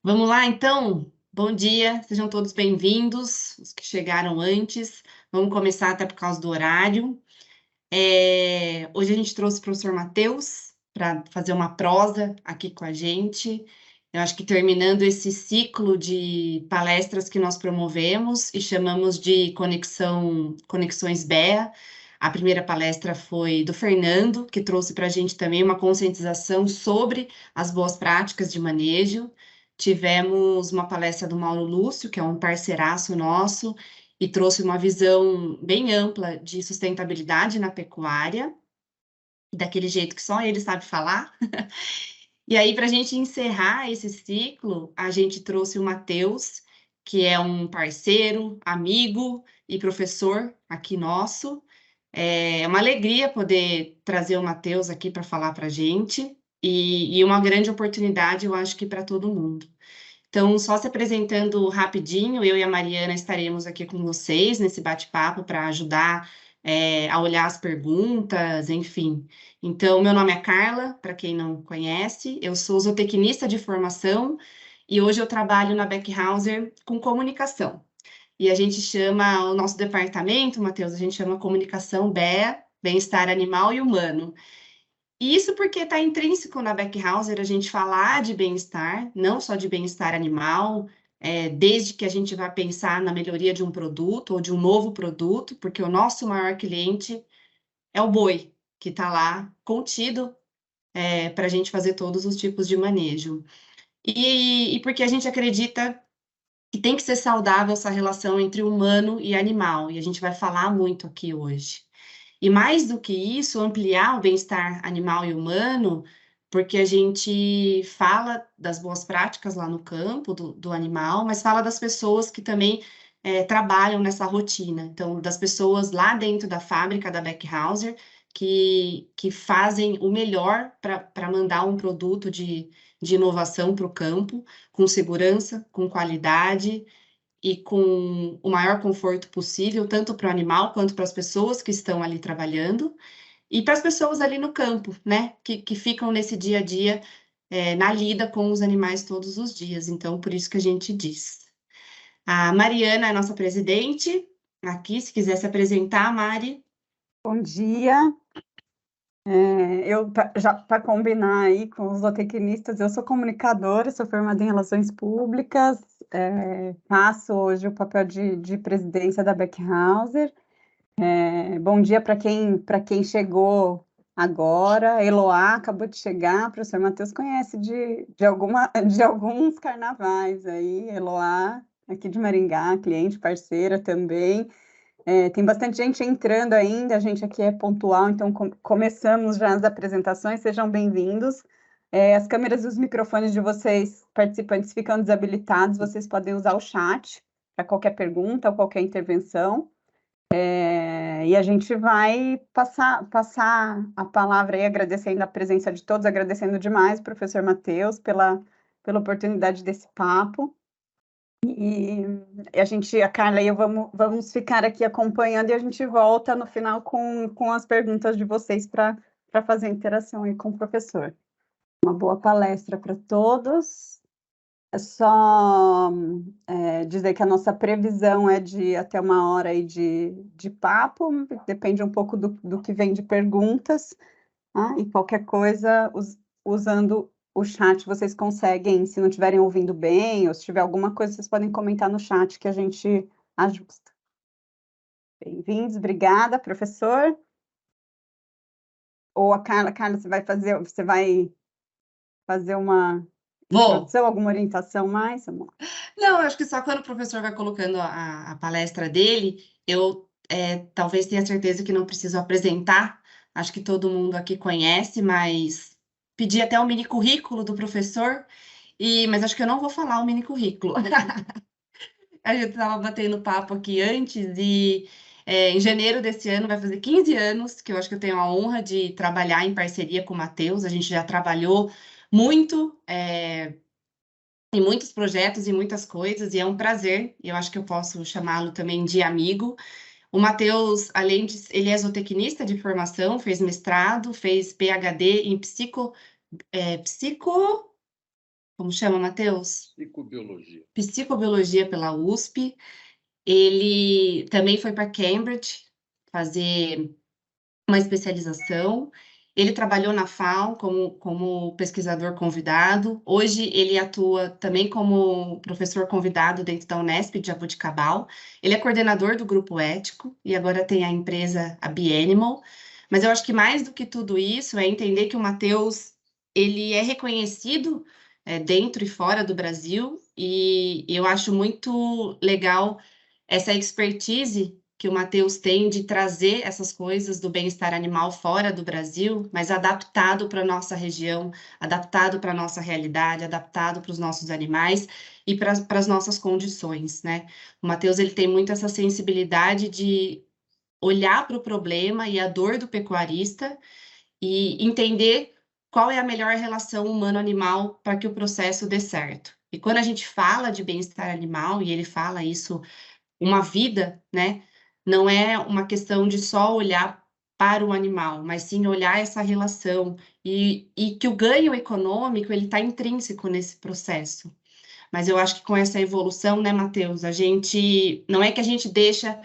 Vamos lá, então? Bom dia, sejam todos bem-vindos, os que chegaram antes. Vamos começar até por causa do horário. Hoje a gente trouxe o professor Matheus para fazer uma prosa aqui com a gente. Eu acho que terminando esse ciclo de palestras que nós promovemos e chamamos de Conexões BEA. A primeira palestra foi do Fernando, que trouxe para a gente também uma conscientização sobre as boas práticas de manejo. Tivemos uma palestra do Mauro Lúcio, que é um parceiraço nosso, e trouxe uma visão bem ampla de sustentabilidade na pecuária, daquele jeito que só ele sabe falar. E aí, para a gente encerrar esse ciclo, a gente trouxe o Matheus, que é um parceiro, amigo e professor aqui nosso. É uma alegria poder trazer o Matheus aqui para falar para a gente, e uma grande oportunidade, eu acho que para todo mundo. Então, só se apresentando rapidinho, eu e a Mariana estaremos aqui com vocês nesse bate-papo para ajudar a olhar as perguntas, enfim. Então, meu nome é Carla, para quem não conhece, eu sou zootecnista de formação e hoje eu trabalho na Beckhauser com comunicação. E a gente chama o nosso departamento, Matheus, a gente chama comunicação BEA, bem-estar animal e humano. E isso porque está intrínseco na Beckhauser a gente falar de bem-estar, não só de bem-estar animal, desde que a gente vai pensar na melhoria de um produto ou de um novo produto, porque o nosso maior cliente é o boi, que está lá contido para a gente fazer todos os tipos de manejo. E porque a gente acredita que tem que ser saudável essa relação entre humano e animal, e a gente vai falar muito aqui hoje. E mais do que isso, ampliar o bem-estar animal e humano, porque a gente fala das boas práticas lá no campo do animal, mas fala das pessoas que também trabalham nessa rotina. Então, das pessoas lá dentro da fábrica da Beckhauser que fazem o melhor para mandar um produto de inovação para o campo, com segurança, com qualidade e com o maior conforto possível, tanto para o animal quanto para as pessoas que estão ali trabalhando, e para as pessoas ali no campo, né, que ficam nesse dia a dia, na lida com os animais todos os dias. Então, por isso que a gente diz. A Mariana é a nossa presidente, aqui, se quiser se apresentar, Mari. Bom dia. Já para combinar aí com os zootecnistas, eu sou comunicadora, sou formada em Relações Públicas, faço hoje o papel de presidência da Beckhauser. Bom dia para quem chegou agora. Eloá acabou de chegar, o professor Matheus conhece de alguns carnavais aí, Eloá, aqui de Maringá, cliente, parceira também. Tem bastante gente entrando ainda, a gente aqui é pontual, então começamos já as apresentações, sejam bem-vindos. As câmeras e os microfones de vocês, participantes, ficam desabilitados, vocês podem usar o chat para qualquer pergunta ou qualquer intervenção. E a gente vai passar a palavra aí, agradecendo a presença de todos, agradecendo demais o professor Matheus pela oportunidade desse papo. E a Carla e eu vamos ficar aqui acompanhando e a gente volta no final com as perguntas de vocês para fazer a interação aí com o professor. Uma boa palestra para todos. É só dizer que a nossa previsão é de até 1 hora aí de papo, depende um pouco do que vem de perguntas, tá? E qualquer coisa, usando o chat, vocês conseguem, se não estiverem ouvindo bem, ou se tiver alguma coisa, vocês podem comentar no chat que a gente ajusta. Bem-vindos, obrigada, professor. Ou a Carla, você vai fazer uma introdução, alguma orientação mais, amor? Não, acho que só quando o professor vai colocando a palestra dele, eu talvez tenha certeza que não preciso apresentar, acho que todo mundo aqui conhece, mas pedi até o mini currículo do professor, mas acho que eu não vou falar o mini currículo. A gente estava batendo papo aqui antes e em janeiro desse ano vai fazer 15 anos que eu acho que eu tenho a honra de trabalhar em parceria com o Matheus, a gente já trabalhou muito, em muitos projetos e muitas coisas, e é um prazer, e eu acho que eu posso chamá-lo também de amigo. O Matheus, além de... ele é zootecnista de formação, fez mestrado, fez PhD em Como chama, Matheus? Psicobiologia. Psicobiologia pela USP. Ele também foi para Cambridge fazer uma especialização. Ele trabalhou na FAO como pesquisador convidado. Hoje ele atua também como professor convidado dentro da Unesp de Jaboticabal. Ele é coordenador do grupo ético e agora tem a empresa a Bianimal. Mas eu acho que mais do que tudo isso é entender que o Matheus ele é reconhecido dentro e fora do Brasil, e eu acho muito legal essa expertise que o Matheus tem de trazer essas coisas do bem-estar animal fora do Brasil, mas adaptado para a nossa região, adaptado para a nossa realidade, adaptado para os nossos animais e para as nossas condições, né? O Matheus, ele tem muito essa sensibilidade de olhar para o problema e a dor do pecuarista e entender qual é a melhor relação humano-animal para que o processo dê certo. E quando a gente fala de bem-estar animal, e ele fala isso, uma vida, né? Não é uma questão de só olhar para o animal, mas sim olhar essa relação e que o ganho econômico ele está intrínseco nesse processo. Mas eu acho que com essa evolução, né, Matheus, a gente não é que a gente deixa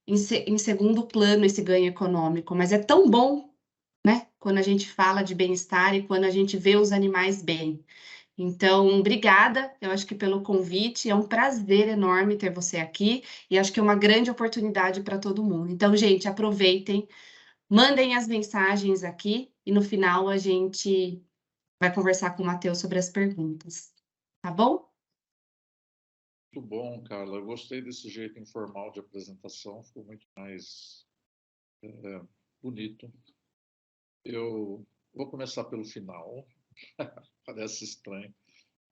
em segundo plano esse ganho econômico, mas é tão bom, né, quando a gente fala de bem-estar e quando a gente vê os animais bem. Então, obrigada, eu acho que pelo convite, é um prazer enorme ter você aqui e acho que é uma grande oportunidade para todo mundo. Então, gente, aproveitem, mandem as mensagens aqui e no final a gente vai conversar com o Matheus sobre as perguntas, tá bom? Muito bom, Carla. Eu gostei desse jeito informal de apresentação, ficou muito mais bonito. Eu vou começar pelo final, parece estranho.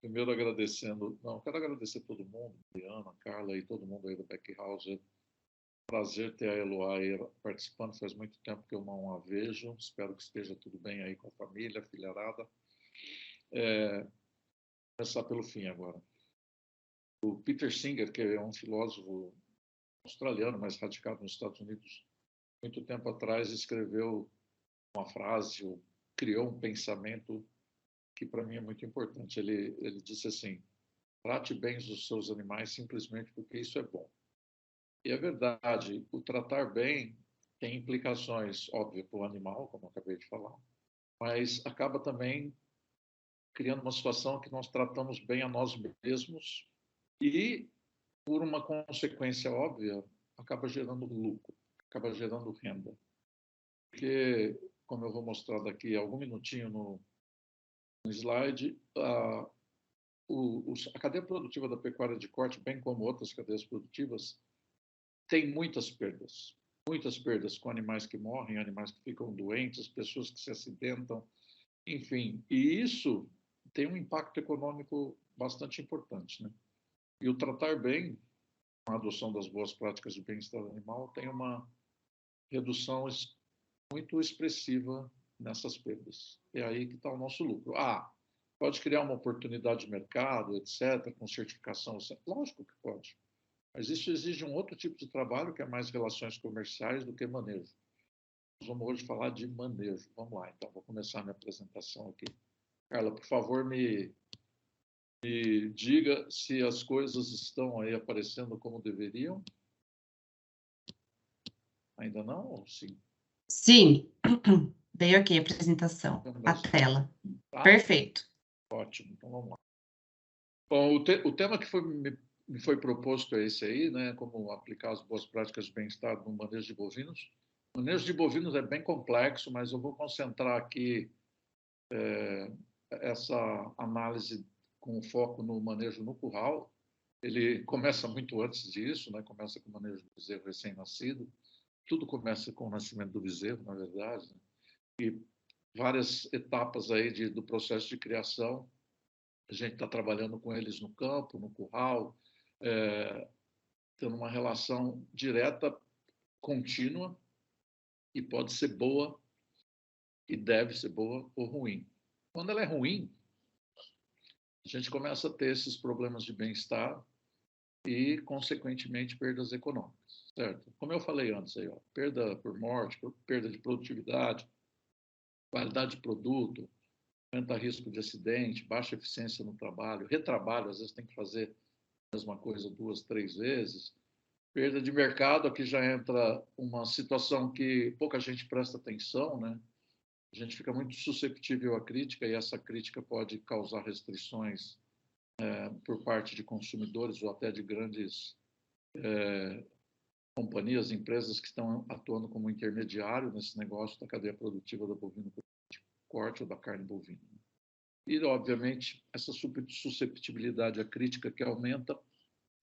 Primeiro agradecendo, não, quero agradecer todo mundo, Diana, Carla e todo mundo aí do Beckhauser. Prazer ter a Eloá aí participando, faz muito tempo que eu não a vejo, espero que esteja tudo bem aí com a família, a filharada. Começar pelo fim agora. O Peter Singer, que é um filósofo australiano, mas radicado nos Estados Unidos, muito tempo atrás escreveu uma frase, ou criou um pensamento que para mim é muito importante. Ele disse assim: trate bem os seus animais simplesmente porque isso é bom. E é verdade, o tratar bem tem implicações, óbvio, para o animal, como eu acabei de falar, mas acaba também criando uma situação que nós tratamos bem a nós mesmos e, por uma consequência óbvia, acaba gerando lucro, acaba gerando renda. Porque, como eu vou mostrar daqui a algum minutinho no slide, a cadeia produtiva da pecuária de corte, bem como outras cadeias produtivas, tem muitas perdas com animais que morrem, animais que ficam doentes, pessoas que se acidentam, enfim. E isso tem um impacto econômico bastante importante, né? E o tratar bem, a adoção das boas práticas de bem-estar animal, tem uma redução muito expressiva nessas perdas. É aí que está o nosso lucro. Pode criar uma oportunidade de mercado, etc., com certificação. Lógico que pode. Mas isso exige um outro tipo de trabalho, que é mais relações comerciais do que manejo. Nós vamos hoje falar de manejo. Vamos lá, então, vou começar a minha apresentação aqui. Carla, por favor, me diga se as coisas estão aí aparecendo como deveriam. Ainda não ou sim? Sim, veio aqui a apresentação, a tela. Perfeito. Ótimo, então vamos lá. Bom, o tema que me foi proposto é esse aí, né? Como aplicar as boas práticas de bem-estar no manejo de bovinos. O manejo de bovinos é bem complexo, mas eu vou concentrar aqui essa análise com foco no manejo no curral. Ele começa muito antes disso, né? Começa com o manejo do bezerro recém-nascido. Tudo começa com o nascimento do bezerro, na verdade, né? E várias etapas aí do processo de criação. A gente está trabalhando com eles no campo, no curral, tendo uma relação direta, contínua, e pode ser boa, e deve ser boa ou ruim. Quando ela é ruim, a gente começa a ter esses problemas de bem-estar e, consequentemente, perdas econômicas, certo? Como eu falei antes, aí, perda por morte, perda de produtividade, qualidade de produto, aumenta risco de acidente, baixa eficiência no trabalho, retrabalho, às vezes tem que fazer a mesma coisa 2, 3 vezes. Perda de mercado, aqui já entra uma situação que pouca gente presta atenção, né? A gente fica muito susceptível à crítica e essa crítica pode causar restrições por parte de consumidores ou até de grandes companhias, empresas que estão atuando como intermediário nesse negócio da cadeia produtiva da bovino de corte ou da carne bovina. E, obviamente, essa susceptibilidade à crítica que aumenta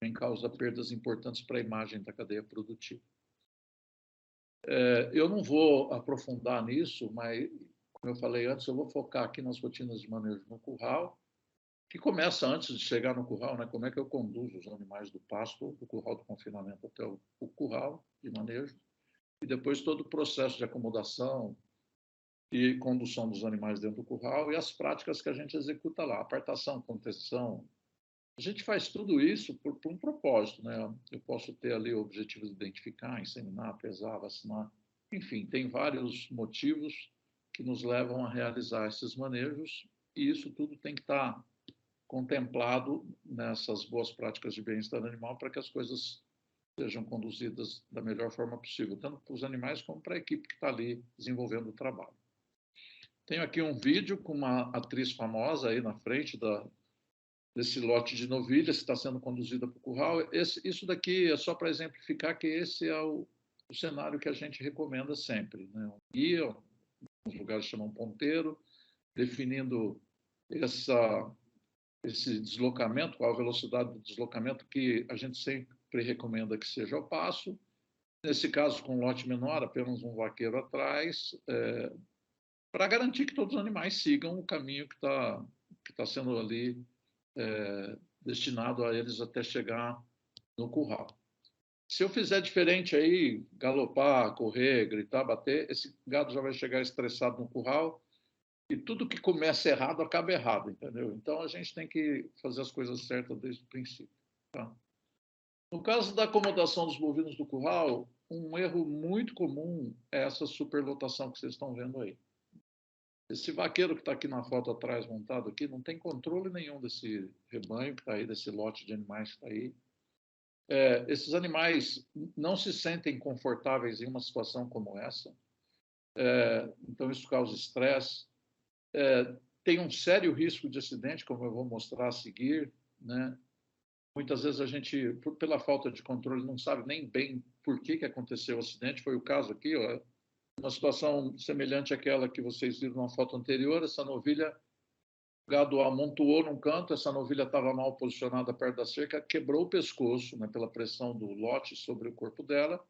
em causa perdas importantes para a imagem da cadeia produtiva. Eu não vou aprofundar nisso, mas, como eu falei antes, eu vou focar aqui nas rotinas de manejo no curral, que começa antes de chegar no curral, né? Como é que eu conduzo os animais do pasto, do curral do confinamento até o curral de manejo, e depois todo o processo de acomodação e condução dos animais dentro do curral e as práticas que a gente executa lá, apartação, contenção. A gente faz tudo isso por um propósito, né? Eu posso ter ali o objetivo de identificar, inseminar, pesar, vacinar, enfim, tem vários motivos que nos levam a realizar esses manejos e isso tudo tem que estar contemplado nessas boas práticas de bem-estar animal para que as coisas sejam conduzidas da melhor forma possível, tanto para os animais como para a equipe que está ali desenvolvendo o trabalho. Tenho aqui um vídeo com uma atriz famosa aí na frente desse lote de novilhas que está sendo conduzida para o curral. Isso daqui é só para exemplificar que esse é o cenário que a gente recomenda sempre, né? Um guia, nos lugares chamam ponteiro, definindo esse deslocamento, qual a velocidade do deslocamento que a gente sempre recomenda que seja ao passo. Nesse caso, com um lote menor, apenas um vaqueiro atrás, para garantir que todos os animais sigam o caminho que está sendo ali destinado a eles até chegar no curral. Se eu fizer diferente aí, galopar, correr, gritar, bater, esse gado já vai chegar estressado no curral e tudo que começa errado acaba errado, entendeu? Então a gente tem que fazer as coisas certas desde o princípio. Tá? No caso da acomodação dos bovinos do curral, um erro muito comum é essa superlotação que vocês estão vendo aí. Esse vaqueiro que está aqui na foto atrás, montado aqui, não tem controle nenhum desse rebanho que está aí, desse lote de animais que está aí. Esses animais não se sentem confortáveis em uma situação como essa. Então, isso causa estresse. Tem um sério risco de acidente, como eu vou mostrar a seguir, né? Muitas vezes a gente, pela falta de controle, não sabe nem bem por que aconteceu o acidente. Foi o caso aqui, ó, uma situação semelhante àquela que vocês viram na foto anterior. Essa novilha, o gado amontoou num canto, essa novilha estava mal posicionada perto da cerca, quebrou o pescoço, né, pela pressão do lote sobre o corpo dela,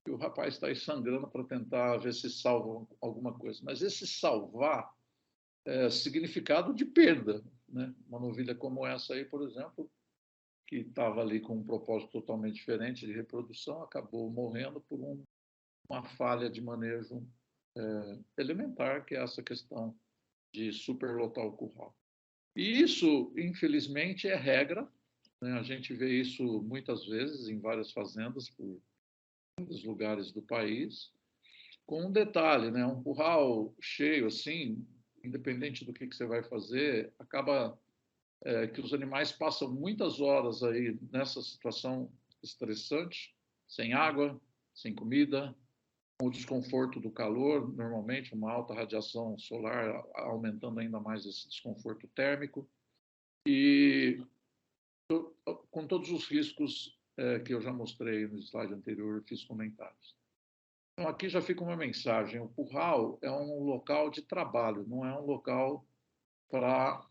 e o rapaz está aí sangrando para tentar ver se salva alguma coisa. Mas esse salvar é significado de perda, né? Uma novilha como essa aí, por exemplo, que estava ali com um propósito totalmente diferente de reprodução, acabou morrendo por uma falha de manejo elementar, que é essa questão de superlotar o curral. E isso, infelizmente, é regra, né? A gente vê isso muitas vezes em várias fazendas por vários lugares do país, com um detalhe, né? Um curral cheio assim, independente do que você vai fazer, acaba que os animais passam muitas horas aí nessa situação estressante, sem água, sem comida, com o desconforto do calor, normalmente uma alta radiação solar aumentando ainda mais esse desconforto térmico, e com todos os riscos que eu já mostrei no slide anterior, fiz comentários. Então, aqui já fica uma mensagem: o curral é um local de trabalho, não é um local para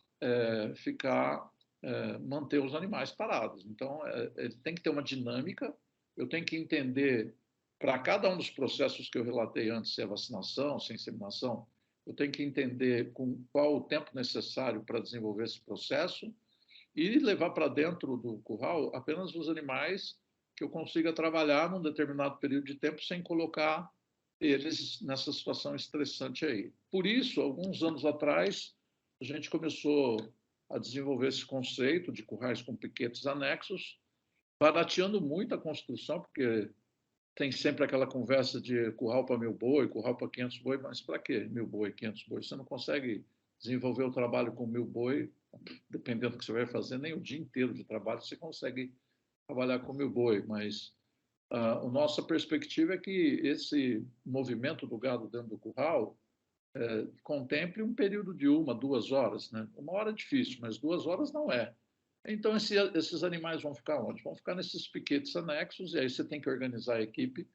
manter os animais parados. Então, ele tem que ter uma dinâmica, eu tenho que entender, para cada um dos processos que eu relatei antes, se é vacinação, se é inseminação, eu tenho que entender qual o tempo necessário para desenvolver esse processo e levar para dentro do curral apenas os animais que eu consiga trabalhar num determinado período de tempo sem colocar eles nessa situação estressante aí. Por isso, alguns anos atrás, a gente começou a desenvolver esse conceito de currais com piquetes anexos, barateando muito a construção, porque tem sempre aquela conversa de curral para 1.000 boi, curral para 500 boi, mas para quê 1.000 boi, 500 boi? Você não consegue desenvolver o trabalho com 1000 boi, dependendo do que você vai fazer, nem o dia inteiro de trabalho você consegue trabalhar com 1000 boi, mas a nossa perspectiva é que esse movimento do gado dentro do curral contemple um período de 1, 2 horas, né? 1 hora é difícil, mas 2 horas não é. Então, esses animais vão ficar onde? Vão ficar nesses piquetes anexos, e aí você tem que organizar a equipe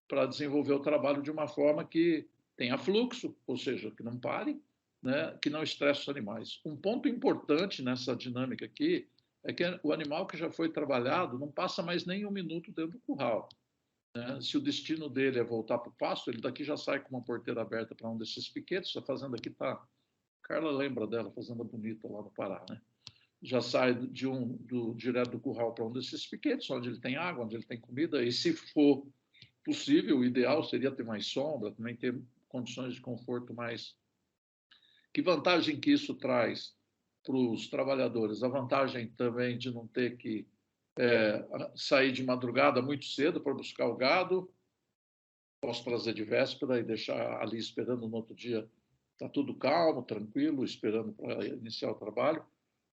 para desenvolver o trabalho de uma forma que tenha fluxo, ou seja, que não pare, né? Que não estresse os animais. Um ponto importante nessa dinâmica aqui é que o animal que já foi trabalhado não passa mais nem 1 minuto dentro do curral. Né? Se o destino dele é voltar para o pasto, ele daqui já sai com uma porteira aberta para um desses piquetes. A fazenda aqui está... Carla lembra dela, fazenda bonita lá no Pará, né? Já sai direto do curral para um desses piquetes, onde ele tem água, onde ele tem comida, e se for possível, o ideal seria ter mais sombra, também ter condições de conforto mais... Que vantagem que isso traz para os trabalhadores? A vantagem também de não ter que sair de madrugada muito cedo para buscar o gado, posso trazer de véspera e deixar ali esperando no outro dia, está tudo calmo, tranquilo, esperando para iniciar o trabalho,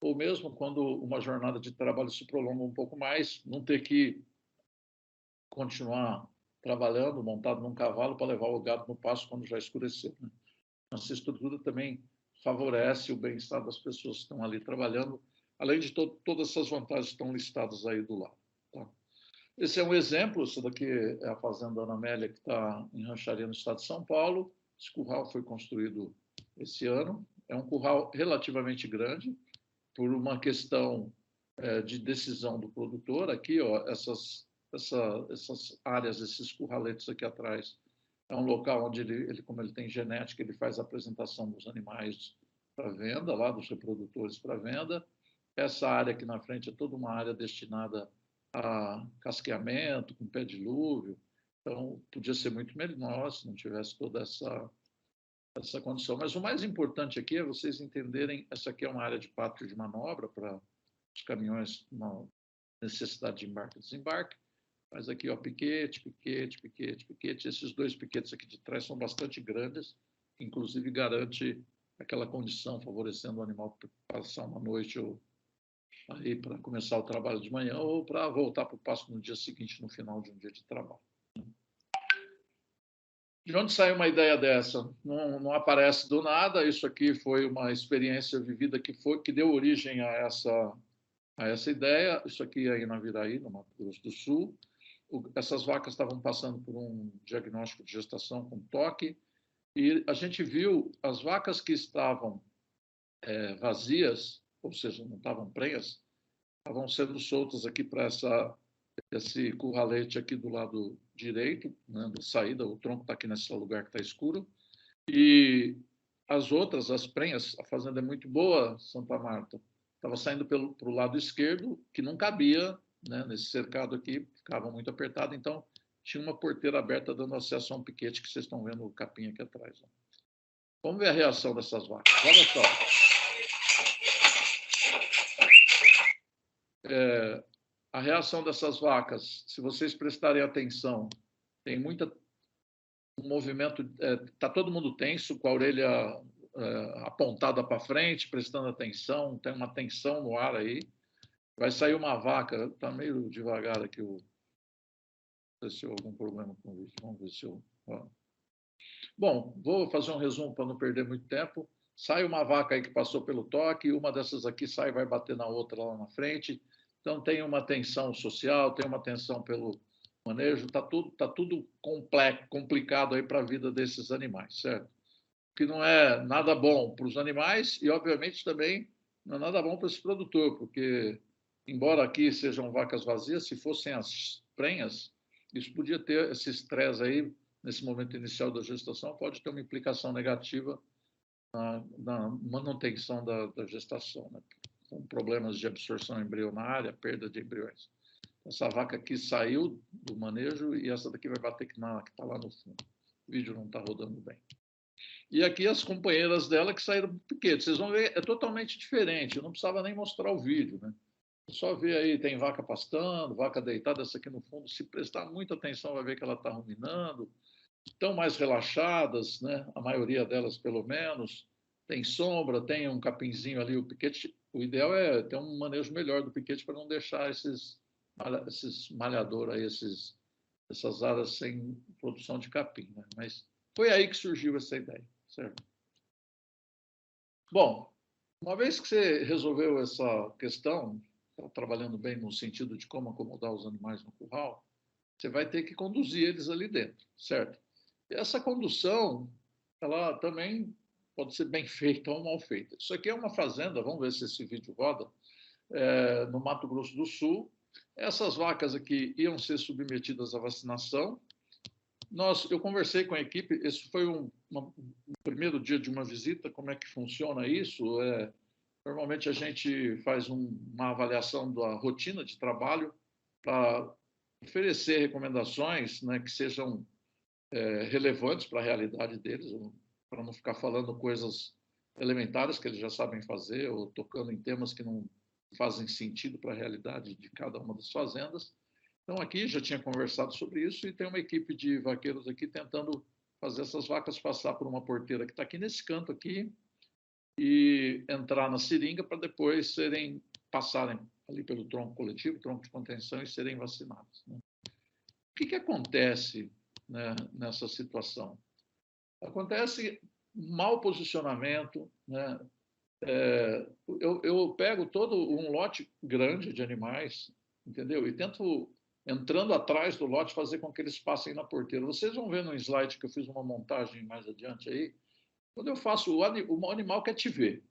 ou mesmo quando uma jornada de trabalho se prolonga um pouco mais, não ter que continuar trabalhando montado num cavalo para levar o gado no pasto quando já escureceu. Né? Essa estrutura também favorece o bem-estar das pessoas que estão ali trabalhando, além de todas essas vantagens que estão listadas aí do lado. Tá? Esse é um exemplo, essa daqui é a fazenda Ana Amélia, que está em Rancharia, no estado de São Paulo. Esse curral foi construído esse ano. É um curral relativamente grande, por uma questão de decisão do produtor. Aqui, ó, essas áreas, esses curraletes aqui atrás, é um local onde como ele tem genética, ele faz a apresentação dos animais para venda, lá dos reprodutores para venda. Essa área aqui na frente é toda uma área destinada a casqueamento, com pé dilúvio. Então, podia ser muito melhor se não tivesse toda essa condição. Mas o mais importante aqui é vocês entenderem, essa aqui é uma área de pátio de manobra para os caminhões, uma necessidade de embarque e desembarque. Mas aqui, ó, piquete, piquete, piquete, piquete. Esses 2 piquetes aqui de trás são bastante grandes, inclusive garante aquela condição, favorecendo o animal para passar uma noite ou aí para começar o trabalho de manhã ou para voltar para o pasto no dia seguinte, no final de um dia de trabalho. De onde saiu uma ideia dessa? Não aparece do nada. Isso aqui foi uma experiência vivida que deu origem a essa ideia. Isso aqui é em Naviraí, no Mato Grosso do Sul. Essas vacas estavam passando por um diagnóstico de gestação com toque, e a gente viu as vacas que estavam vazias, ou seja, não estavam prenhas, estavam sendo soltas aqui para esse curralete aqui do lado direito, né, da saída. O tronco está aqui nesse lugar que está escuro, e as outras, as prenhas, a fazenda é muito boa, Santa Marta, estava saindo para o lado esquerdo, que não cabia, né, nesse cercado aqui, ficava muito apertado, então tinha uma porteira aberta dando acesso a um piquete que vocês estão vendo o capim aqui atrás. Ó. Vamos ver a reação dessas vacas. Olha só. A reação dessas vacas, se vocês prestarem atenção, tem um movimento, está todo mundo tenso, com a orelha apontada para frente, prestando atenção, tem uma tensão no ar aí. Vai sair uma vaca, está meio devagar aqui, não sei se houve algum problema com o vídeo, vamos ver se eu... Bom, vou fazer um resumo para não perder muito tempo. Sai uma vaca aí que passou pelo toque, uma dessas aqui sai e vai bater na outra lá na frente. Então, tem uma tensão social, tem uma tensão pelo manejo, está tudo complicado aí para a vida desses animais, certo? Que não é nada bom para os animais e, obviamente, também não é nada bom para esse produtor, porque, embora aqui sejam vacas vazias, se fossem as prenhas, isso podia ter esse estresse aí, nesse momento inicial da gestação, pode ter uma implicação negativa na manutenção da gestação, né? Com problemas de absorção embrionária, perda de embriões. Essa vaca aqui saiu do manejo e essa daqui vai bater que está lá no fundo. O vídeo não está rodando bem. E aqui as companheiras dela que saíram do piquete. Vocês vão ver, é totalmente diferente. Eu não precisava nem mostrar o vídeo, né? Só ver aí, tem vaca pastando, vaca deitada, essa aqui no fundo. Se prestar muita atenção, vai ver que ela está ruminando. Estão mais relaxadas, né? A maioria delas, pelo menos. tem sombra, tem um capinzinho ali, o piquete, o ideal é ter um manejo melhor do piquete para não deixar esses malhadores aí, essas áreas sem produção de capim, né? Mas foi aí que surgiu essa ideia, certo? Bom, uma vez que você resolveu essa questão, está trabalhando bem no sentido de como acomodar os animais no curral, você vai ter que conduzir eles ali dentro, certo? E essa condução, ela também pode ser bem feita ou mal feita. Isso aqui é uma fazenda, vamos ver se esse vídeo roda, no Mato Grosso do Sul. Essas vacas aqui iam ser submetidas à vacinação. Eu conversei com a equipe, esse foi um primeiro dia de uma visita, como é que funciona isso? Normalmente a gente faz uma avaliação da rotina de trabalho para oferecer recomendações, né, que sejam relevantes para a realidade deles, para não ficar falando coisas elementares que eles já sabem fazer ou tocando em temas que não fazem sentido para a realidade de cada uma das fazendas. Então, aqui já tinha conversado sobre isso e tem uma equipe de vaqueiros aqui tentando fazer essas vacas passar por uma porteira que está aqui nesse canto aqui e entrar na seringa para depois passarem ali pelo tronco coletivo, tronco de contenção e serem vacinadas, né? O que acontece, né, nessa situação? Acontece mau posicionamento, né? Eu pego todo um lote grande de animais, entendeu? E tento, entrando atrás do lote, fazer com que eles passem na porteira. Vocês vão ver no slide que eu fiz uma montagem mais adiante aí. Quando eu faço, o animal quer te ver.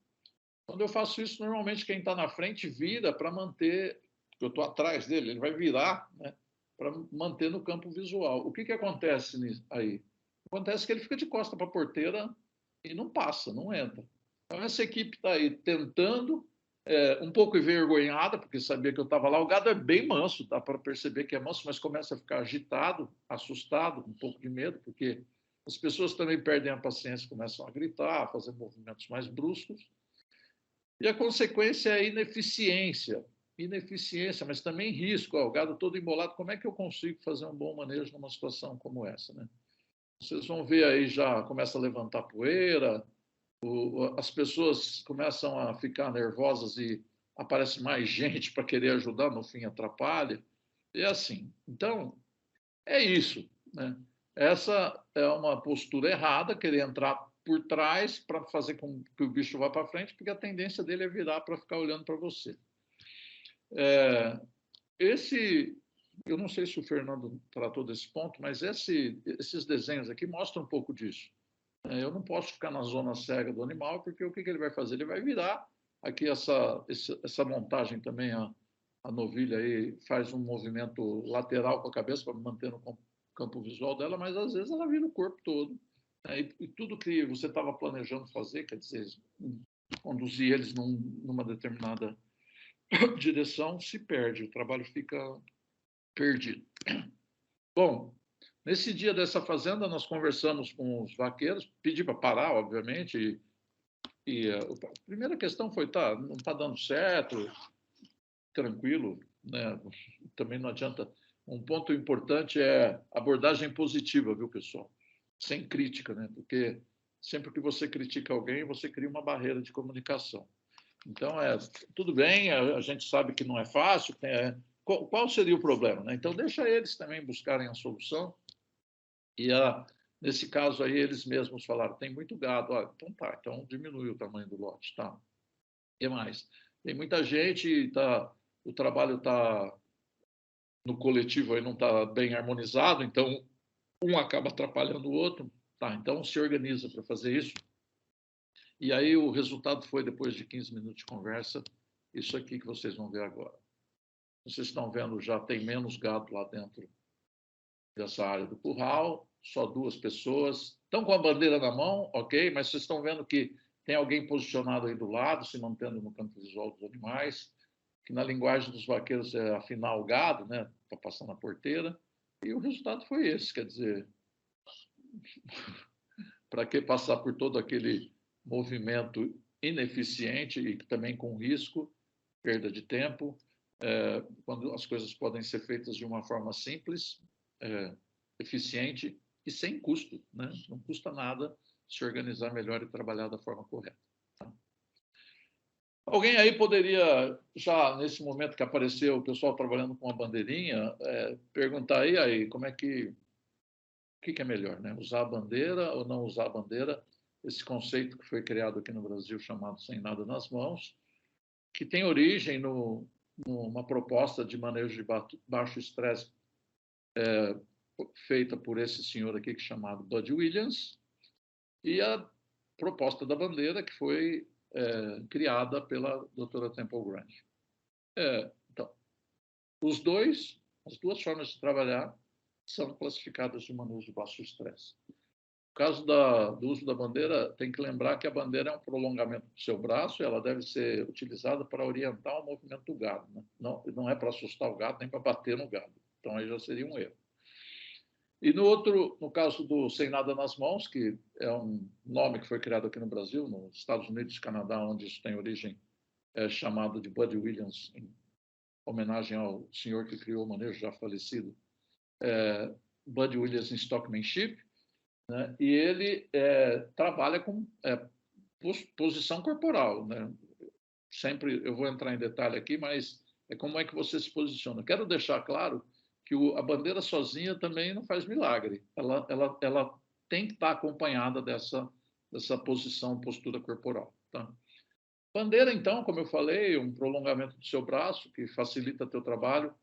Quando eu faço isso, normalmente quem está na frente vira para manter, porque eu estou atrás dele, ele vai virar, né, para manter no campo visual. O que acontece aí? Acontece que ele fica de costa para a porteira e não passa, não entra. Então, essa equipe está aí tentando, um pouco envergonhada, porque sabia que eu estava lá. O gado é bem manso, dá para perceber que é manso, mas começa a ficar agitado, assustado, um pouco de medo, porque as pessoas também perdem a paciência, começam a gritar, a fazer movimentos mais bruscos. E a consequência é a ineficiência. Ineficiência, mas também risco. O gado todo embolado, como é que eu consigo fazer um bom manejo numa situação como essa, né? Vocês vão ver aí, já começa a levantar poeira, as pessoas começam a ficar nervosas e aparece mais gente para querer ajudar, no fim atrapalha. E assim. Então, é isso, né? Essa é uma postura errada, querer entrar por trás para fazer com que o bicho vá para frente, porque a tendência dele é virar para ficar olhando para você. Eu não sei se o Fernando tratou desse ponto, mas esses desenhos aqui mostram um pouco disso. Eu não posso ficar na zona cega do animal, porque o que ele vai fazer? Ele vai virar. Aqui essa montagem também, a novilha aí faz um movimento lateral com a cabeça para manter no campo visual dela, mas às vezes ela vira o corpo todo. E tudo que você estava planejando fazer, quer dizer, conduzir eles numa determinada direção, se perde, o trabalho fica perdido. Bom, nesse dia dessa fazenda, nós conversamos com os vaqueiros, pedi para parar, obviamente, a primeira questão foi, não está dando certo, tranquilo, né? Também não adianta. Um ponto importante é abordagem positiva, viu, pessoal? Sem crítica, né? Porque sempre que você critica alguém, você cria uma barreira de comunicação. Então, tudo bem, a gente sabe que não é fácil, qual seria o problema, né? Então, deixa eles também buscarem a solução. E, nesse caso aí, eles mesmos falaram, tem muito gado. Então diminui o tamanho do lote, tá? O que mais? Tem muita gente, o trabalho está no coletivo aí não está bem harmonizado, então um acaba atrapalhando o outro, tá? Então se organiza para fazer isso. E aí o resultado foi, depois de 15 minutos de conversa, isso aqui que vocês vão ver agora. Vocês estão vendo, já tem menos gado lá dentro dessa área do curral, só 2 pessoas. Estão com a bandeira na mão, ok, mas vocês estão vendo que tem alguém posicionado aí do lado, se mantendo no campo visual dos animais, que na linguagem dos vaqueiros é afinar o gado, né, para passar na porteira. E o resultado foi esse, quer dizer, para que passar por todo aquele movimento ineficiente e também com risco, perda de tempo, quando as coisas podem ser feitas de uma forma simples, eficiente e sem custo, né? Não custa nada se organizar melhor e trabalhar da forma correta. Alguém aí poderia, já nesse momento que apareceu o pessoal trabalhando com a bandeirinha, perguntar aí, como é que, o que é melhor, né? Usar a bandeira ou não usar a bandeira? Esse conceito que foi criado aqui no Brasil, chamado Sem Nada nas Mãos, que tem origem numa proposta de manejo de baixo estresse feita por esse senhor aqui, que é chamado Bud Williams, e a proposta da bandeira, que foi criada pela doutora Temple Grandin. Então, as duas formas de trabalhar são classificadas de manejo de baixo estresse. No caso do uso da bandeira, tem que lembrar que a bandeira é um prolongamento do seu braço e ela deve ser utilizada para orientar o movimento do gado, né? Não é para assustar o gado, nem para bater no gado. Então, aí já seria um erro. E no caso do Sem Nada nas Mãos, que é um nome que foi criado aqui no Brasil, nos Estados Unidos e Canadá, onde isso tem origem, é chamado de Bud Williams, em homenagem ao senhor que criou o manejo, já falecido, Bud Williams Stockmanship, né? E ele trabalha com posição corporal, né? Sempre eu vou entrar em detalhe aqui, mas como é que você se posiciona. Quero deixar claro que a bandeira sozinha também não faz milagre. Ela tem que estar acompanhada dessa posição, postura corporal. Tá? Bandeira, então, como eu falei, um prolongamento do seu braço, que facilita teu trabalho.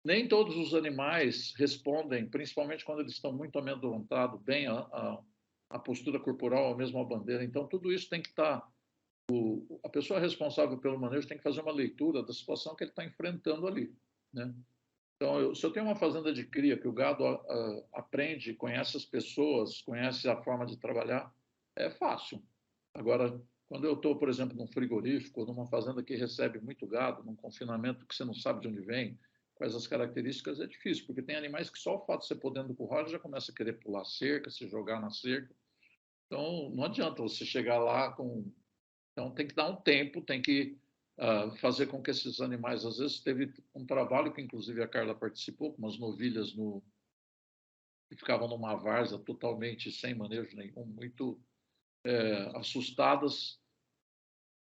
Nem todos os animais respondem, principalmente quando eles estão muito amedrontados, bem a postura corporal, ou mesmo a bandeira. Então, tudo isso tem que estar... A pessoa responsável pelo manejo tem que fazer uma leitura da situação que ele está enfrentando ali, né? Então, se eu tenho uma fazenda de cria que o gado aprende, conhece as pessoas, conhece a forma de trabalhar, é fácil. Agora, quando eu estou, por exemplo, num frigorífico ou numa fazenda que recebe muito gado, num confinamento que você não sabe de onde vem, quais as características, é difícil, porque tem animais que só o fato de você pôr dentro do curral já começa a querer pular cerca, se jogar na cerca. Então, não adianta você chegar lá com... Então, tem que dar um tempo, tem que fazer com que esses animais... Às vezes, teve um trabalho que, inclusive, a Carla participou, com umas novilhas que ficavam numa várzea totalmente sem manejo nenhum, muito assustadas.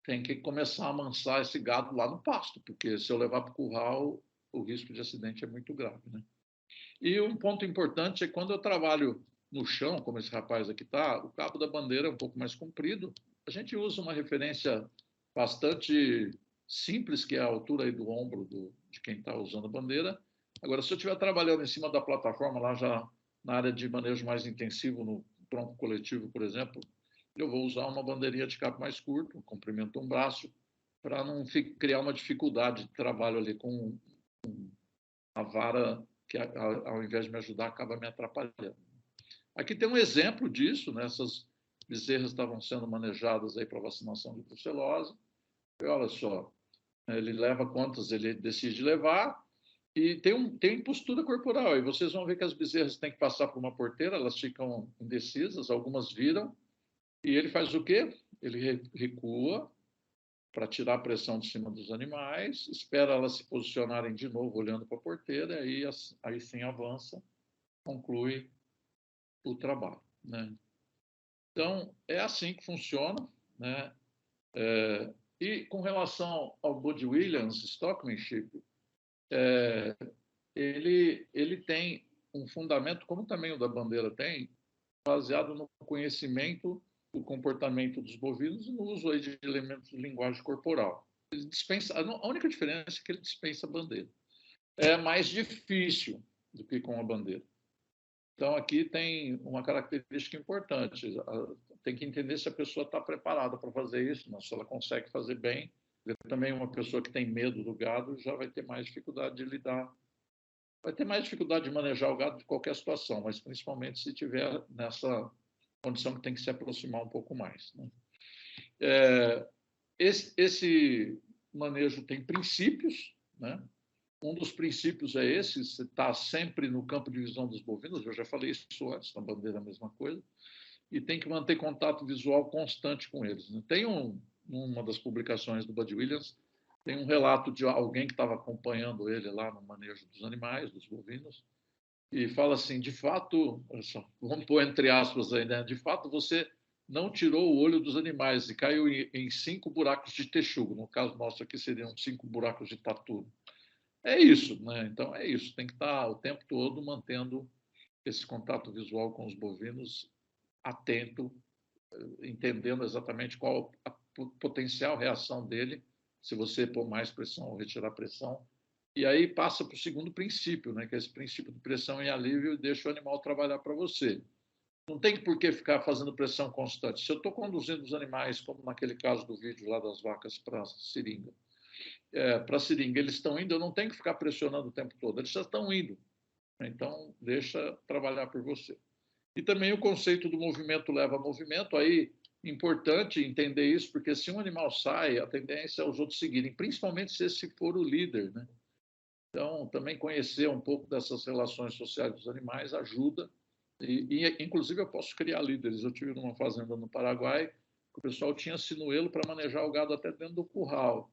Tem que começar a amansar esse gado lá no pasto, porque se eu levar para o curral, o risco de acidente é muito grave, né? E um ponto importante é que quando eu trabalho no chão, como esse rapaz aqui está, o cabo da bandeira é um pouco mais comprido. A gente usa uma referência bastante simples, que é a altura aí do ombro de quem está usando a bandeira. Agora, se eu estiver trabalhando em cima da plataforma, lá já na área de manejo mais intensivo, no tronco coletivo, por exemplo, eu vou usar uma bandeirinha de cabo mais curto, um comprimento de um braço, para não criar uma dificuldade de trabalho ali com a vara que, ao invés de me ajudar, acaba me atrapalhando. Aqui tem um exemplo disso, né? Essas bezerras estavam sendo manejadas aí para vacinação de brucelose. E olha só, ele leva quantas ele decide levar e tem postura corporal. E vocês vão ver que as bezerras têm que passar por uma porteira, elas ficam indecisas, algumas viram. E ele faz o quê? Ele recua para tirar a pressão de cima dos animais, espera elas se posicionarem de novo olhando para a porteira, e aí sim avança, conclui o trabalho, né? Então, é assim que funciona, né? E com relação ao Bud Williams Stockmanship, ele tem um fundamento, como também o da bandeira tem, baseado no conhecimento do comportamento dos bovinos e no uso aí de elementos de linguagem corporal. Ele dispensa, a única diferença é que ele dispensa a bandeira. É mais difícil do que com a bandeira. Então, aqui tem uma característica importante. Tem que entender se a pessoa está preparada para fazer isso, se ela consegue fazer bem. Também uma pessoa que tem medo do gado já vai ter mais dificuldade de lidar. Vai ter mais dificuldade de manejar o gado de qualquer situação, mas principalmente se tiver nessa condição que tem que se aproximar um pouco mais, né? Esse manejo tem princípios, né? Um dos princípios é esse: você está sempre no campo de visão dos bovinos, eu já falei isso antes, na bandeira a mesma coisa, e tem que manter contato visual constante com eles, né? Tem uma das publicações do Bud Williams, tem um relato de alguém que estava acompanhando ele lá no manejo dos animais, dos bovinos, e fala assim, de fato, vamos pôr entre aspas aí, né? De fato, você não tirou o olho dos animais e caiu em 5 buracos de texugo. No caso nosso aqui seriam 5 buracos de tatu. É isso, né? Então é isso. Tem que estar o tempo todo mantendo esse contato visual com os bovinos atento, entendendo exatamente qual a potencial reação dele, se você pôr mais pressão ou retirar pressão. E aí passa para o segundo princípio, né? Que é esse princípio de pressão e alívio, e deixa o animal trabalhar para você. Não tem por que ficar fazendo pressão constante. Se eu estou conduzindo os animais, como naquele caso do vídeo lá das vacas para a seringa, eles estão indo, eu não tenho que ficar pressionando o tempo todo, eles já estão indo. Então, deixa trabalhar por você. E também o conceito do movimento leva a movimento, aí importante entender isso, porque se um animal sai, a tendência é os outros seguirem, principalmente se esse for o líder, né? Então, também conhecer um pouco dessas relações sociais dos animais ajuda. Inclusive, eu posso criar líderes. Eu tive numa fazenda no Paraguai, que o pessoal tinha sinuelo para manejar o gado até dentro do curral.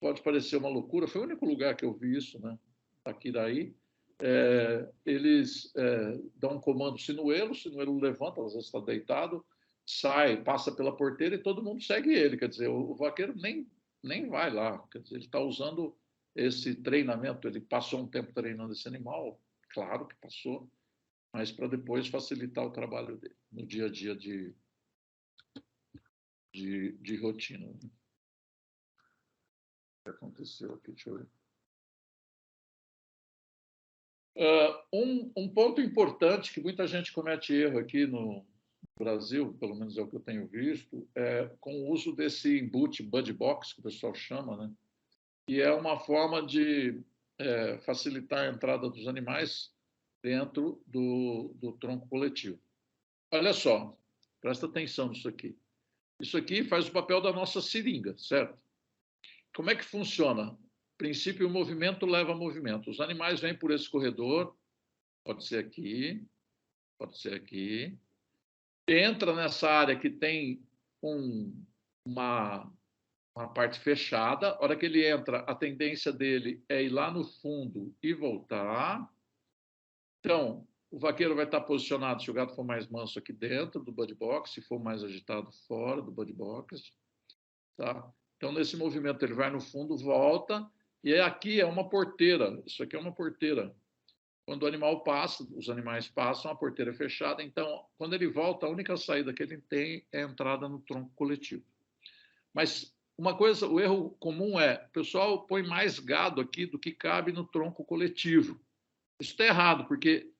Pode parecer uma loucura, foi o único lugar que eu vi isso, né? Aqui daí. Eles dão um comando sinuelo, o sinuelo levanta, às vezes está deitado, sai, passa pela porteira e todo mundo segue ele. Quer dizer, o vaqueiro nem vai lá. Quer dizer, ele está usando esse treinamento, ele passou um tempo treinando esse animal, claro que passou, mas para depois facilitar o trabalho dele no dia a dia de rotina. O que aconteceu aqui? Deixa eu ver. Um ponto importante que muita gente comete erro aqui no Brasil, pelo menos é o que eu tenho visto, é com o uso desse embute buddy box, que o pessoal chama, né? E é uma forma de facilitar a entrada dos animais dentro do tronco coletivo. Olha só, presta atenção nisso aqui. Isso aqui faz o papel da nossa seringa, certo? Como é que funciona? Princípio, o movimento leva a movimento. Os animais vêm por esse corredor, pode ser aqui, entra nessa área que tem uma parte fechada. A hora que ele entra, a tendência dele é ir lá no fundo e voltar. Então, o vaqueiro vai estar posicionado, se o gado for mais manso, aqui dentro do buddy box, se for mais agitado, fora do buddy box. Tá? Então, nesse movimento, ele vai no fundo, volta, e aqui é uma porteira. Isso aqui é uma porteira. Quando o animal passa, os animais passam, a porteira é fechada. Então, quando ele volta, a única saída que ele tem é a entrada no tronco coletivo. Mas uma coisa, o erro comum é, o pessoal põe mais gado aqui do que cabe no tronco coletivo. Isso está errado, porque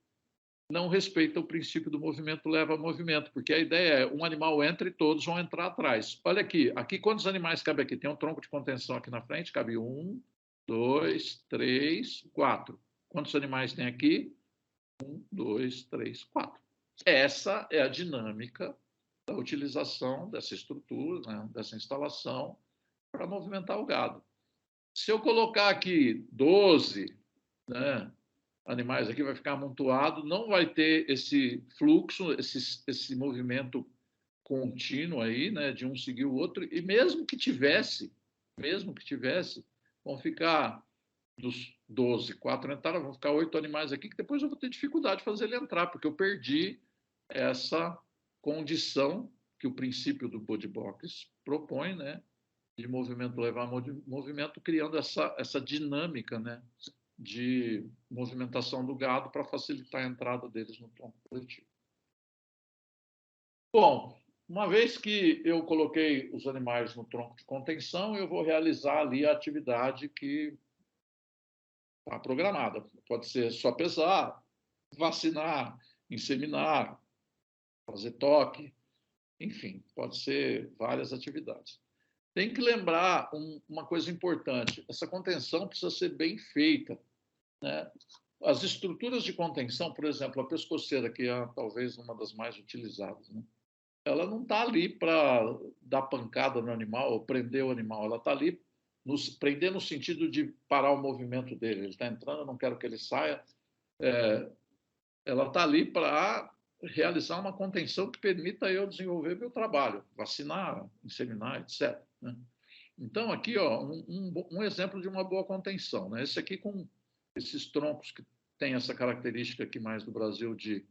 não respeita o princípio do movimento leva a movimento, porque a ideia é um animal entra e todos vão entrar atrás. Olha aqui quantos animais cabe aqui? Tem um tronco de contenção aqui na frente, cabe 1, 2, 3, 4. Quantos animais tem aqui? 1, 2, 3, 4. Essa é a dinâmica da utilização dessa estrutura, né, dessa instalação, para movimentar o gado. Se eu colocar aqui 12, né, animais aqui, vai ficar amontoado, não vai ter esse fluxo, esse movimento contínuo aí, né, de um seguir o outro, e mesmo que tivesse, vão ficar dos 12, 4 entraram, vão ficar 8 animais aqui, que depois eu vou ter dificuldade de fazer ele entrar, porque eu perdi essa condição que o princípio do buddy box propõe, né, de movimento levar a movimento, criando essa dinâmica, né, de movimentação do gado para facilitar a entrada deles no tronco coletivo. Bom, uma vez que eu coloquei os animais no tronco de contenção, eu vou realizar ali a atividade que está programada. Pode ser só pesar, vacinar, inseminar, fazer toque, enfim, pode ser várias atividades. Tem que lembrar uma coisa importante: essa contenção precisa ser bem feita, né? As estruturas de contenção, por exemplo, a pescoceira, que é talvez uma das mais utilizadas, né? Ela não está ali para dar pancada no animal ou prender o animal, ela está ali prender no sentido de parar o movimento dele. Ele está entrando, eu não quero que ele saia. Ela está ali para realizar uma contenção que permita eu desenvolver meu trabalho, vacinar, inseminar, etc. Né? Então, aqui, ó, um exemplo de uma boa contenção, né? Esse aqui com esses troncos que tem essa característica aqui mais do Brasil de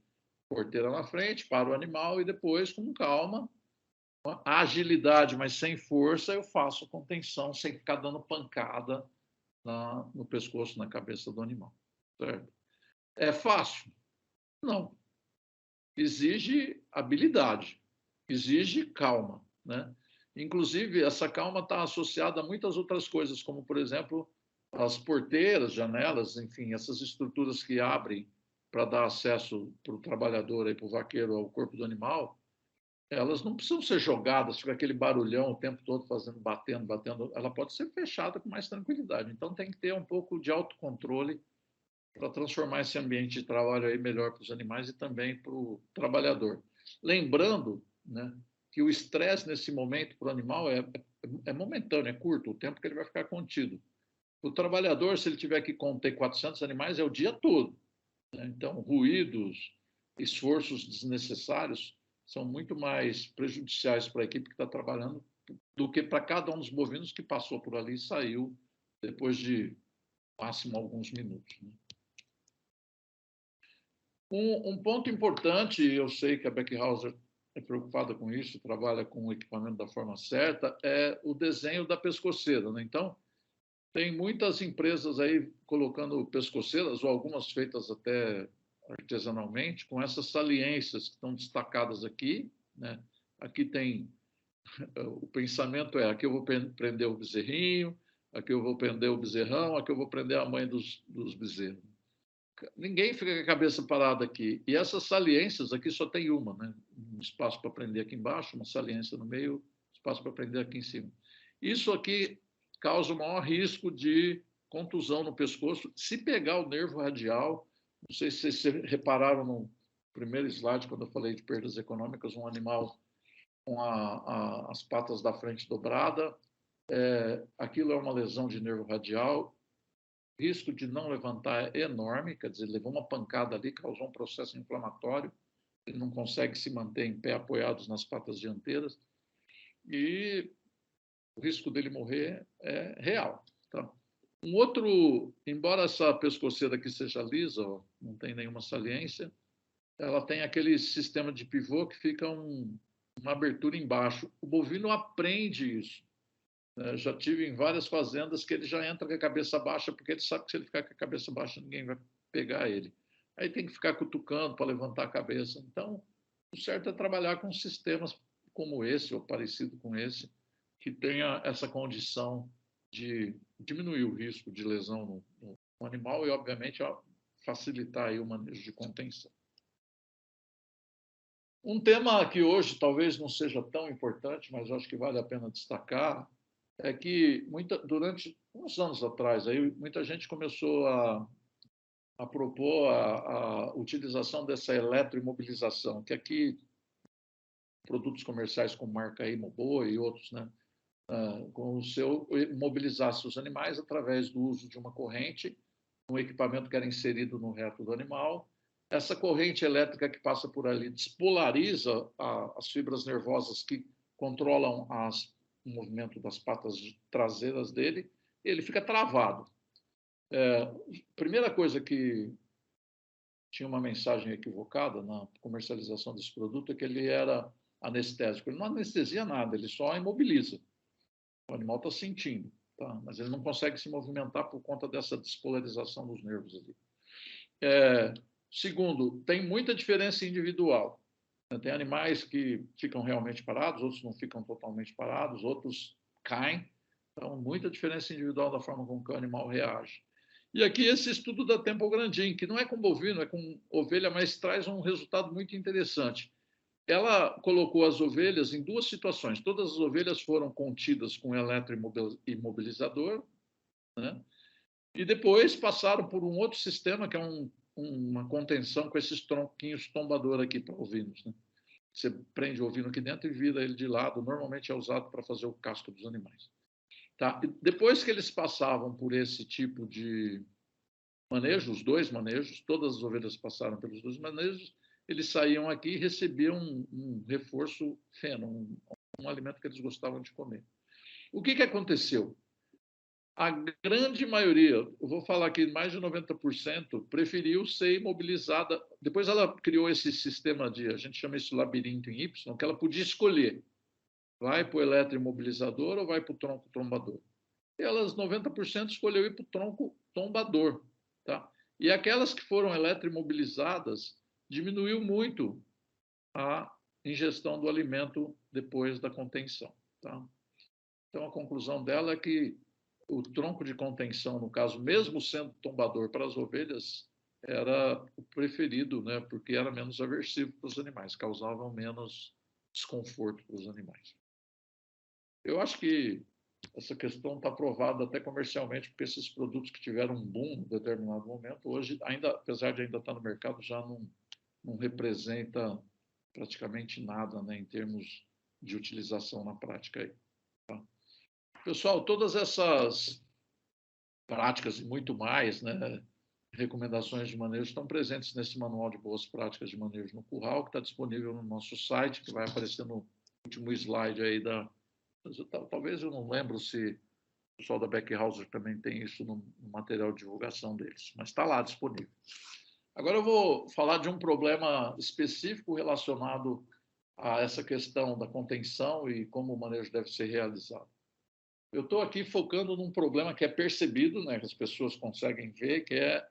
porteira na frente, para o animal e depois, com calma, a agilidade, mas sem força, eu faço contenção sem ficar dando pancada no pescoço, na cabeça do animal. Certo? É fácil? Não. Exige habilidade, exige calma, né? Inclusive, essa calma está associada a muitas outras coisas, como, por exemplo, as porteiras, janelas, enfim, essas estruturas que abrem para dar acesso para o trabalhador e para o vaqueiro ao corpo do animal, elas não precisam ser jogadas com aquele barulhão o tempo todo fazendo, batendo, batendo. Ela pode ser fechada com mais tranquilidade. Então tem que ter um pouco de autocontrole para transformar esse ambiente de trabalho aí melhor para os animais e também para o trabalhador. Lembrando, né, que o estresse nesse momento para o animal é momentâneo, é curto, o tempo que ele vai ficar contido. O trabalhador, se ele tiver que conter 400 animais, é o dia todo. Né? Então, ruídos, esforços desnecessários são muito mais prejudiciais para a equipe que está trabalhando do que para cada um dos bovinos que passou por ali e saiu depois de máximo alguns minutos. Né? Um ponto importante, eu sei que a Beckhauser é preocupada com isso, trabalha com o equipamento da forma certa, é o desenho da pescoceira. Né? Então, tem muitas empresas aí colocando pescoceiras, ou algumas feitas até artesanalmente, com essas saliências que estão destacadas aqui. Né? Aqui tem, o pensamento é, aqui eu vou prender o bezerrinho, aqui eu vou prender o bezerrão, aqui eu vou prender a mãe dos bezerros. Ninguém fica com a cabeça parada aqui. E essas saliências aqui só tem uma, né? Um espaço para prender aqui embaixo, uma saliência no meio, espaço para prender aqui em cima. Isso aqui causa o maior risco de contusão no pescoço. Se pegar o nervo radial, não sei se vocês repararam no primeiro slide, quando eu falei de perdas econômicas, um animal com as patas da frente dobrada, aquilo é uma lesão de nervo radial. O risco de não levantar é enorme, quer dizer, levou uma pancada ali, causou um processo inflamatório, ele não consegue se manter em pé apoiados nas patas dianteiras, e o risco dele morrer é real. Tá? Um outro, embora essa pescoceira aqui seja lisa, ó, não tem nenhuma saliência, ela tem aquele sistema de pivô que fica uma abertura embaixo. O bovino aprende isso. Já tive em várias fazendas que ele já entra com a cabeça baixa, porque ele sabe que se ele ficar com a cabeça baixa, ninguém vai pegar ele. Aí tem que ficar cutucando para levantar a cabeça. Então, o certo é trabalhar com sistemas como esse, ou parecido com esse, que tenha essa condição de diminuir o risco de lesão no animal e, obviamente, facilitar aí o manejo de contenção. Um tema que hoje talvez não seja tão importante, mas acho que vale a pena destacar, é que durante uns anos atrás, aí, muita gente começou a propor a utilização dessa eletroimobilização, que aqui produtos comerciais como marca Imoboi e outros, né, com o seu mobilizasse os animais através do uso de uma corrente, um equipamento que era inserido no reto do animal. Essa corrente elétrica que passa por ali despolariza as fibras nervosas que controlam o movimento das patas traseiras dele, e ele fica travado. Primeira coisa que tinha uma mensagem equivocada na comercialização desse produto é que ele era anestésico. Ele não anestesia nada, ele só imobiliza. O animal está sentindo, tá? Mas ele não consegue se movimentar por conta dessa despolarização dos nervos ali. Segundo, tem muita diferença individual. Tem animais que ficam realmente parados, outros não ficam totalmente parados, outros caem. Então, muita diferença individual da forma como que o animal reage. E aqui esse estudo da Temple Grandin, que não é com bovino, é com ovelha, mas traz um resultado muito interessante. Ela colocou as ovelhas em duas situações. Todas as ovelhas foram contidas com eletroimobilizador, né? E depois passaram por um outro sistema, que é uma contenção com esses tronquinhos tombador aqui para ovinos. Né? Você prende o ovino aqui dentro e vira ele de lado. Normalmente é usado para fazer o casco dos animais. Tá? E depois que eles passavam por esse tipo de manejo, os dois manejos, todas as ovelhas passaram pelos dois manejos, eles saíam aqui e recebiam um reforço feno, um alimento que eles gostavam de comer. O que aconteceu? A grande maioria, eu vou falar aqui, mais de 90%, preferiu ser imobilizada. Depois ela criou esse sistema a gente chama isso labirinto em Y, que ela podia escolher. vai para o eletroimobilizador ou vai para o tronco tombador? Elas, 90%, escolheu ir para o tronco tombador. Tá? E aquelas que foram eletroimobilizadas, diminuiu muito a ingestão do alimento depois da contenção. Tá? Então, a conclusão dela é que o tronco de contenção, no caso, mesmo sendo tombador para as ovelhas, era o preferido, né? Porque era menos aversivo para os animais, causavam menos desconforto para os animais. Eu acho que essa questão está provada até comercialmente, porque esses produtos que tiveram um boom em determinado momento, hoje, ainda, apesar de ainda estar no mercado, já não representa praticamente nada, né, em termos de utilização na prática. Aí, tá? Pessoal, todas essas práticas e muito mais, né, recomendações de manejo estão presentes nesse manual de boas práticas de manejo no curral, que está disponível no nosso site, que vai aparecer no último slide aí da... Talvez eu não lembro se o pessoal da Beckhauser também tem isso no material de divulgação deles, mas está lá disponível. Agora eu vou falar de um problema específico relacionado a essa questão da contenção e como o manejo deve ser realizado. Eu estou aqui focando num problema que é percebido, né, que as pessoas conseguem ver, que é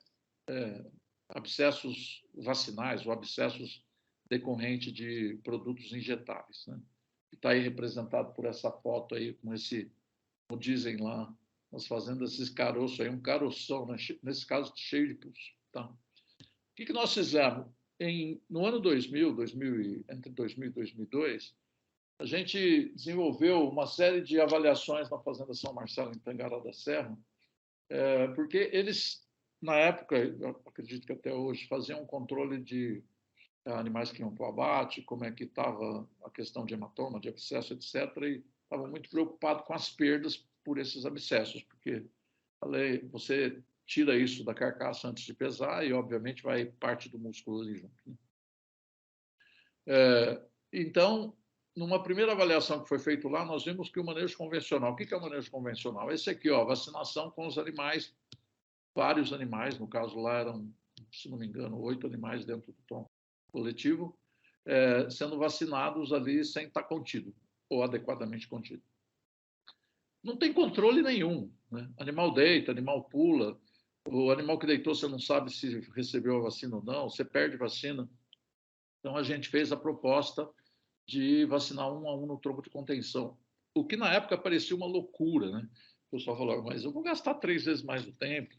abscessos vacinais ou abscessos decorrentes de produtos injetáveis, né? Está aí representado por essa foto aí, com esse, como dizem lá nas fazendas, esse caroço aí, um caroção, né? Nesse caso cheio de pus. Tá? O que nós fizemos? No ano 2000, entre 2000 e 2002, a gente desenvolveu uma série de avaliações na Fazenda São Marcelo, em Tangará da Serra, porque eles, na época, eu acredito que até hoje, faziam um controle de animais que iam para o abate, como é que estava a questão de hematoma, de abscesso, etc., e estavam muito preocupados com as perdas por esses abscessos, porque falei, você tira isso da carcaça antes de pesar e, obviamente, vai parte do músculo ali junto. Né? Então, numa primeira avaliação que foi feita lá, nós vimos que o manejo convencional... O que é o manejo convencional? Esse aqui, ó, vacinação com os animais, vários animais, no caso lá eram, se não me engano, 8 animais dentro do tronco coletivo, sendo vacinados ali sem estar contido, ou adequadamente contido. Não tem controle nenhum. Né? Animal deita, animal pula, o animal que deitou você não sabe se recebeu a vacina ou não, você perde vacina. Então, a gente fez a proposta de vacinar 1 a 1 no tronco de contenção, o que na época parecia uma loucura. Né? O pessoal falou, mas eu vou gastar 3 vezes mais do tempo,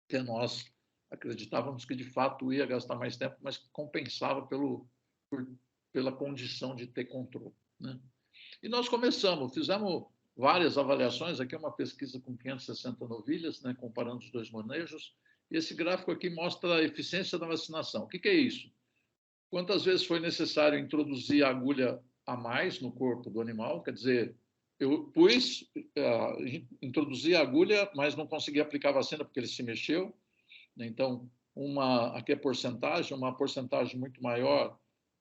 que nós acreditávamos que de fato ia gastar mais tempo, mas compensava pela condição de ter controle. Né? E nós fizemos várias avaliações, aqui é uma pesquisa com 560 novilhas, né, comparando os dois manejos, e esse gráfico aqui mostra a eficiência da vacinação. O que é isso? Quantas vezes foi necessário introduzir a agulha a mais no corpo do animal, quer dizer, eu introduzi a agulha, mas não consegui aplicar a vacina porque ele se mexeu. Então, aqui é porcentagem, uma porcentagem muito maior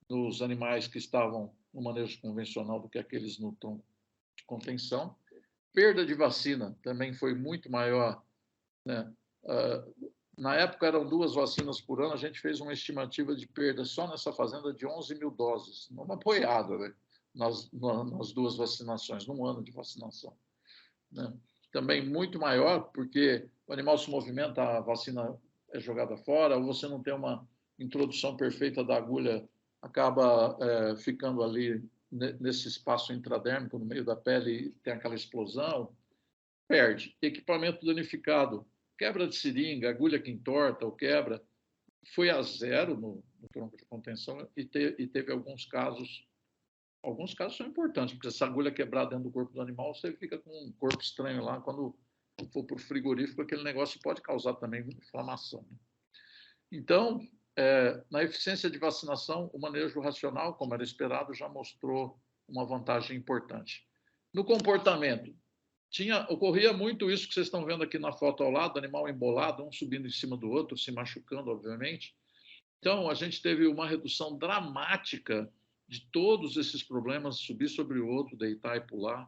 nos animais que estavam no manejo convencional do que aqueles no tronco de contenção. Perda de vacina também foi muito maior. Né? Na época eram 2 vacinas por ano, a gente fez uma estimativa de perda só nessa fazenda de 11 mil doses, numa apoiada, né? nas 2 vacinações, num ano de vacinação. Né? Também muito maior, porque o animal se movimenta, a vacina é jogada fora, ou você não tem uma introdução perfeita da agulha, acaba ficando ali nesse espaço intradérmico, no meio da pele, tem aquela explosão, perde. Equipamento danificado, quebra de seringa, agulha que entorta ou quebra, foi a 0 no tronco de contenção e teve alguns casos são importantes, porque essa agulha quebrar dentro do corpo do animal, você fica com um corpo estranho lá, quando for para o frigorífico, aquele negócio pode causar também inflamação. Então, na eficiência de vacinação, o manejo racional, como era esperado, já mostrou uma vantagem importante. No comportamento, ocorria muito isso que vocês estão vendo aqui na foto ao lado, animal embolado, um subindo em cima do outro, se machucando, obviamente. Então, a gente teve uma redução dramática de todos esses problemas, subir sobre o outro, deitar e pular,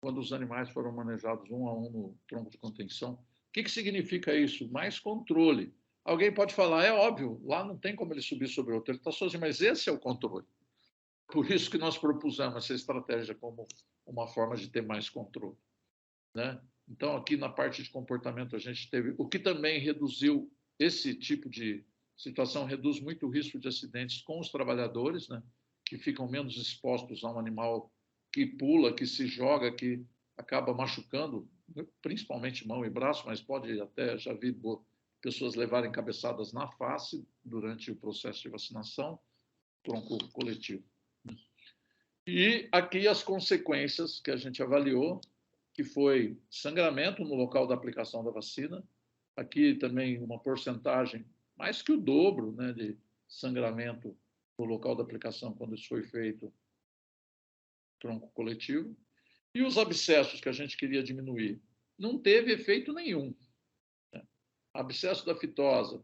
quando os animais foram manejados 1 a 1 no tronco de contenção. O que significa isso? Mais controle. Alguém pode falar, é óbvio, lá não tem como ele subir sobre o outro, ele está sozinho, mas esse é o controle. Por isso que nós propusemos essa estratégia como uma forma de ter mais controle, né? Então, aqui na parte de comportamento, a gente teve... O que também reduziu esse tipo de situação, reduz muito o risco de acidentes com os trabalhadores, né? Que ficam menos expostos a um animal que pula, que se joga, que acaba machucando, principalmente mão e braço, mas pode até, já vi pessoas levarem cabeçadas na face durante o processo de vacinação, tronco coletivo. E aqui as consequências que a gente avaliou, que foi sangramento no local da aplicação da vacina, aqui também uma porcentagem mais que o dobro, né, de sangramento no local da aplicação quando isso foi feito tronco coletivo, e os abscessos que a gente queria diminuir. Não teve efeito nenhum. Abscesso da fitosa,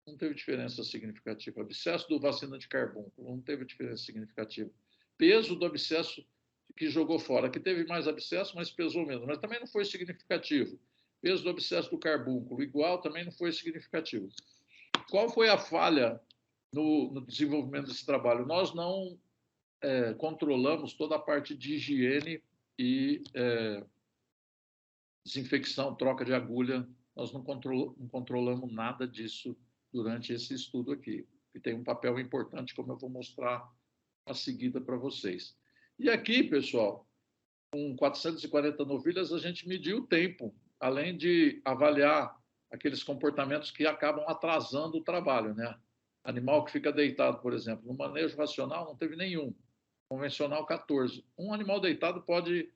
não teve diferença significativa. Abscesso do vacina de carbúnculo, não teve diferença significativa. Peso do abscesso que jogou fora, que teve mais abscesso, mas pesou menos, mas também não foi significativo. Peso do abscesso do carbúnculo, igual, também não foi significativo. Qual foi a falha no desenvolvimento desse trabalho? Nós não controlamos toda a parte de higiene e desinfecção, troca de agulha. Nós não controlamos nada disso durante esse estudo aqui, que tem um papel importante, como eu vou mostrar a seguida para vocês. E aqui, pessoal, com 440 novilhas, a gente mediu o tempo, além de avaliar aqueles comportamentos que acabam atrasando o trabalho, né? Animal que fica deitado, por exemplo, no manejo racional não teve nenhum, convencional 14. Um animal deitado pode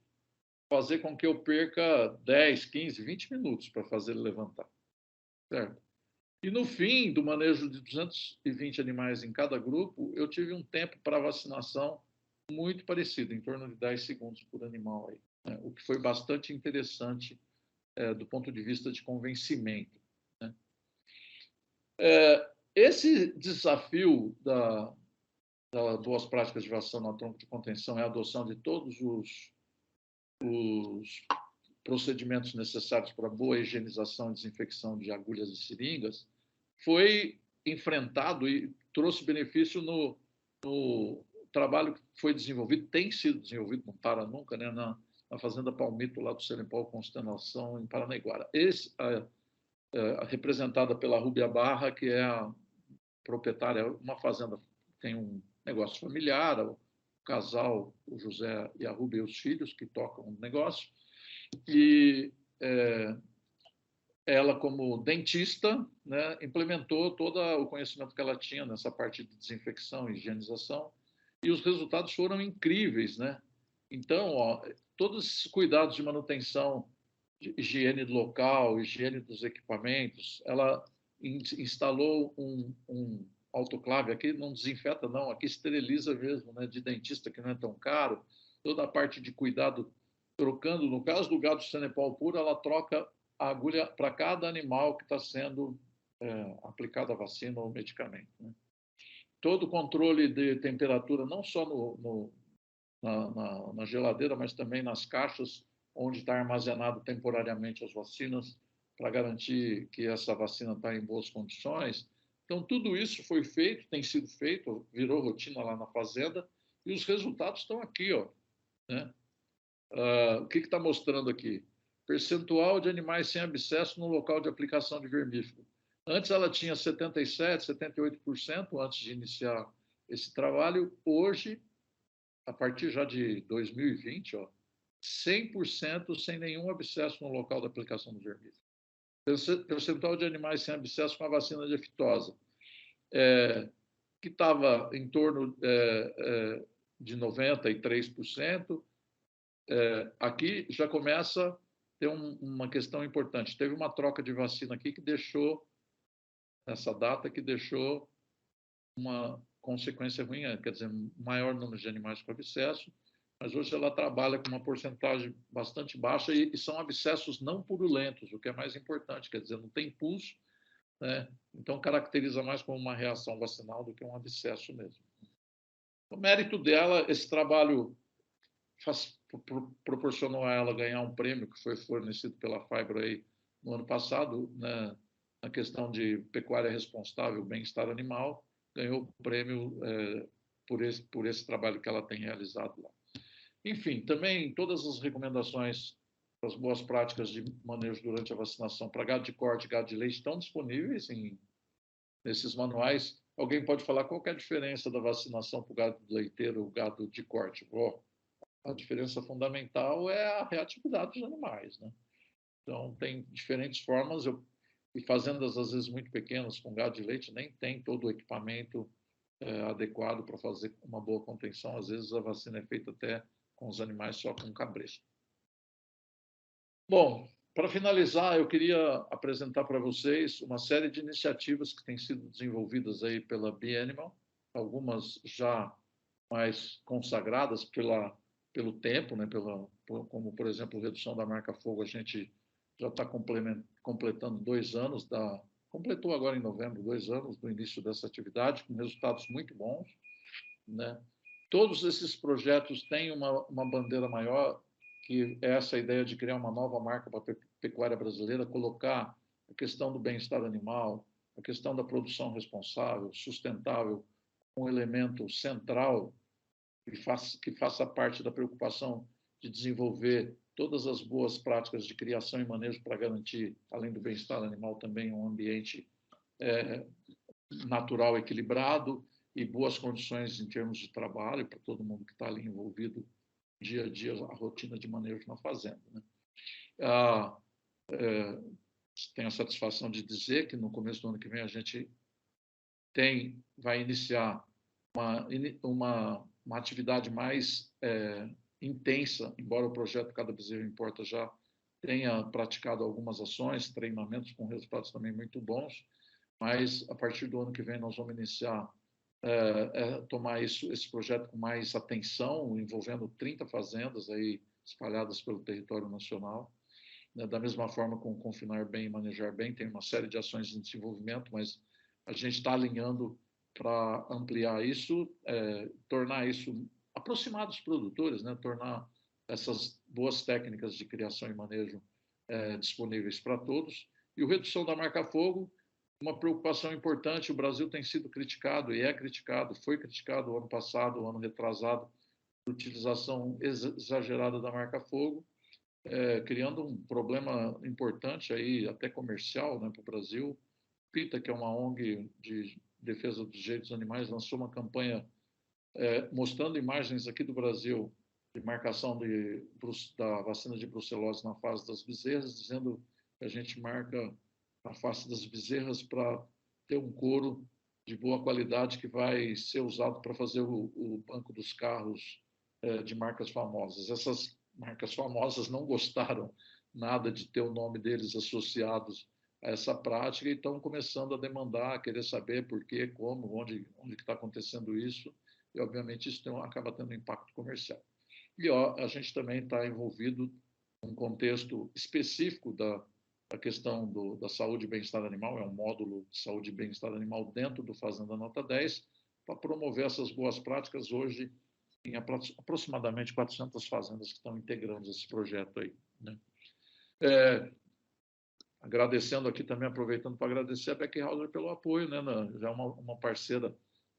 fazer com que eu perca 10, 15, 20 minutos para fazer ele levantar, certo? E no fim do manejo de 220 animais em cada grupo, eu tive um tempo para vacinação muito parecido, em torno de 10 segundos por animal, aí, né? O que foi bastante interessante do ponto de vista de convencimento, né? Esse desafio das boas práticas de vacinação no tronco de contenção é a adoção de todos os procedimentos necessários para boa higienização e desinfecção de agulhas e seringas, foi enfrentado e trouxe benefício no trabalho que foi desenvolvido, tem sido desenvolvido, não para nunca, né, na Fazenda Palmito, lá do Serempol Constelação, em Paranaiguara. Representada pela Rúbia Barra, que é a proprietária, uma fazenda, tem um negócio familiar, o casal, o José e a Rúbia e os filhos, que tocam o negócio, e ela, como dentista, né, implementou todo o conhecimento que ela tinha nessa parte de desinfecção e higienização, e os resultados foram incríveis, né? Então, todos esses cuidados de manutenção, de higiene local, higiene dos equipamentos, ela instalou um autoclave aqui, não desinfeta não, aqui esteriliza mesmo, né, de dentista, que não é tão caro, toda a parte de cuidado, trocando, no caso do gado Senepal puro, ela troca a agulha para cada animal que está sendo aplicada a vacina ou medicamento, né? Todo o controle de temperatura, não só na geladeira, mas também nas caixas onde está armazenado temporariamente as vacinas, para garantir que essa vacina está em boas condições. Então, tudo isso foi feito, tem sido feito, virou rotina lá na fazenda, e os resultados estão aqui, ó, né? O que está mostrando aqui? Percentual de animais sem abscesso no local de aplicação de vermífugo. Antes ela tinha 77%, 78% antes de iniciar esse trabalho. Hoje, a partir já de 2020, ó, 100% sem nenhum abscesso no local da aplicação do vermífugo. Percentual de animais sem abscesso com a vacina de aftosa, que estava em torno de 93%. Aqui já começa a ter uma questão importante. Teve uma troca de vacina aqui que deixou, nessa data, que deixou uma consequência ruim, quer dizer, maior número de animais com abscesso, mas hoje ela trabalha com uma porcentagem bastante baixa e são abscessos não purulentos, o que é mais importante, quer dizer, não tem pulso, né? Então caracteriza mais como uma reação vacinal do que um abscesso mesmo. O mérito dela, esse trabalho proporcionou a ela ganhar um prêmio que foi fornecido pela Phibro aí no ano passado, né, na questão de pecuária responsável, bem-estar animal, ganhou o prêmio por esse trabalho que ela tem realizado lá. Enfim, também todas as recomendações das boas práticas de manejo durante a vacinação para gado de corte e gado de leite estão disponíveis nesses manuais. Alguém pode falar qual que é a diferença da vacinação para o gado leiteiro e o gado de corte? A diferença fundamental é a reatividade dos animais, né? Então, tem diferentes formas, e fazendas às vezes muito pequenas, com gado de leite, nem tem todo o equipamento adequado para fazer uma boa contenção. Às vezes a vacina é feita até com os animais só com cabresto. Bom, para finalizar, eu queria apresentar para vocês uma série de iniciativas que têm sido desenvolvidas aí pela Bianimal, algumas já mais consagradas pelo tempo, né? Como, por exemplo, redução da marca fogo, a gente já está completando 2 anos, completou agora em novembro 2 anos do início dessa atividade, com resultados muito bons, né? Todos esses projetos têm uma bandeira maior, que é essa ideia de criar uma nova marca para a pecuária brasileira, colocar a questão do bem-estar animal, a questão da produção responsável, sustentável, um elemento central que faça parte da preocupação de desenvolver todas as boas práticas de criação e manejo para garantir, além do bem-estar animal, também um ambiente natural equilibrado e boas condições em termos de trabalho para todo mundo que está ali envolvido dia a dia, a rotina de manejo na fazenda, né? Tenho a satisfação de dizer que no começo do ano que vem a gente vai iniciar uma atividade mais intensa, embora o projeto Cada Bezerro Importa já tenha praticado algumas ações, treinamentos com resultados também muito bons, mas a partir do ano que vem nós vamos iniciar tomar esse projeto com mais atenção, envolvendo 30 fazendas aí espalhadas pelo território nacional, né? Da mesma forma com Confinar Bem e Manejar Bem, tem uma série de ações em desenvolvimento, mas a gente está alinhando para ampliar isso, tornar isso aproximar dos produtores, né? Tornar essas boas técnicas de criação e manejo disponíveis para todos. E o redução da marca fogo, uma preocupação importante. O Brasil tem sido criticado e foi criticado o ano passado, o ano retrasado, por utilização exagerada da marca fogo, criando um problema importante aí, até comercial, né, para o Brasil. PETA, que é uma ONG de defesa dos direitos dos animais, lançou uma campanha mostrando imagens aqui do Brasil de marcação da vacina de brucelose na face das bezerras, dizendo que a gente marca a face das bezerras para ter um couro de boa qualidade que vai ser usado para fazer o banco dos carros de marcas famosas. Essas marcas famosas não gostaram nada de ter o nome deles associados a essa prática e estão começando a demandar, querer saber por quê, como, onde que está acontecendo isso, e obviamente isso acaba tendo um impacto comercial. E a gente também está envolvido num contexto específico da questão da saúde e bem-estar animal, é um módulo de saúde e bem-estar animal dentro do Fazenda Nota 10, para promover essas boas práticas. Hoje, em aproximadamente 400 fazendas que estão integrando esse projeto aí, né? Agradecendo aqui também, aproveitando para agradecer a Beckhauser pelo apoio, né? Já é uma parceira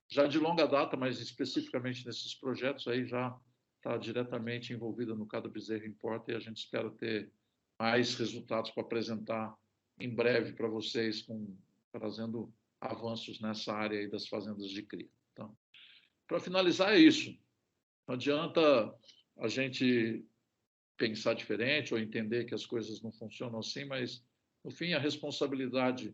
já de longa data, mas especificamente nesses projetos aí já está diretamente envolvida no Cada Bezerro Importa, e a gente espera ter mais resultados para apresentar em breve para vocês, trazendo avanços nessa área aí das fazendas de cria. Então, para finalizar, é isso. Não adianta a gente pensar diferente ou entender que as coisas não funcionam assim, mas, no fim, a responsabilidade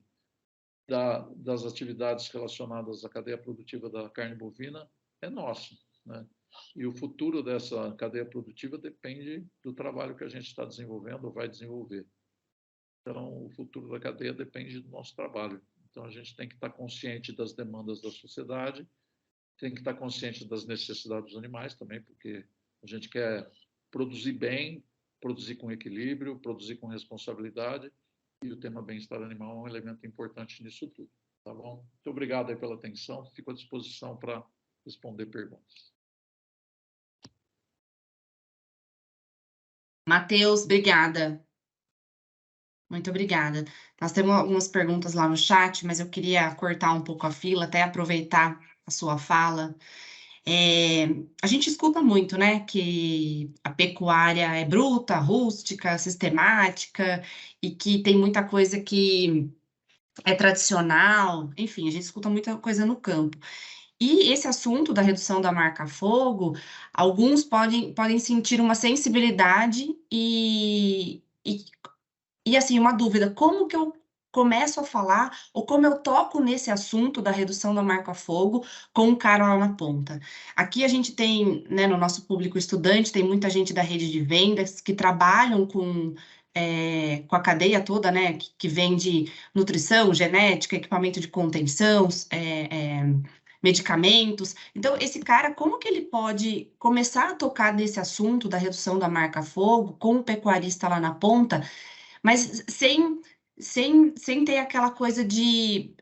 das atividades relacionadas à cadeia produtiva da carne bovina é nossa, né? E o futuro dessa cadeia produtiva depende do trabalho que a gente está desenvolvendo ou vai desenvolver. Então, o futuro da cadeia depende do nosso trabalho. Então, a gente tem que estar consciente das demandas da sociedade, tem que estar consciente das necessidades dos animais também, porque a gente quer produzir bem, produzir com equilíbrio, produzir com responsabilidade, e o tema bem-estar animal é um elemento importante nisso tudo. Tá bom? Muito obrigado aí pela atenção, fico à disposição para responder perguntas. Matheus, obrigada. Muito obrigada. Nós temos algumas perguntas lá no chat, mas eu queria cortar um pouco a fila, até aproveitar a sua fala. A gente escuta muito, né, que a pecuária é bruta, rústica, sistemática, e que tem muita coisa que é tradicional, enfim, a gente escuta muita coisa no campo. E esse assunto da redução da marca-fogo, alguns podem sentir uma sensibilidade e assim, uma dúvida, como que eu começo a falar ou como eu toco nesse assunto da redução da marca-fogo com o cara lá na ponta? Aqui a gente tem, né, no nosso público estudante, tem muita gente da rede de vendas que trabalham com a cadeia toda, né, que vende nutrição, genética, equipamento de contenção, medicamentos. Então, esse cara, como que ele pode começar a tocar nesse assunto da redução da marca-fogo com o pecuarista lá na ponta, mas sem ter aquela coisa de,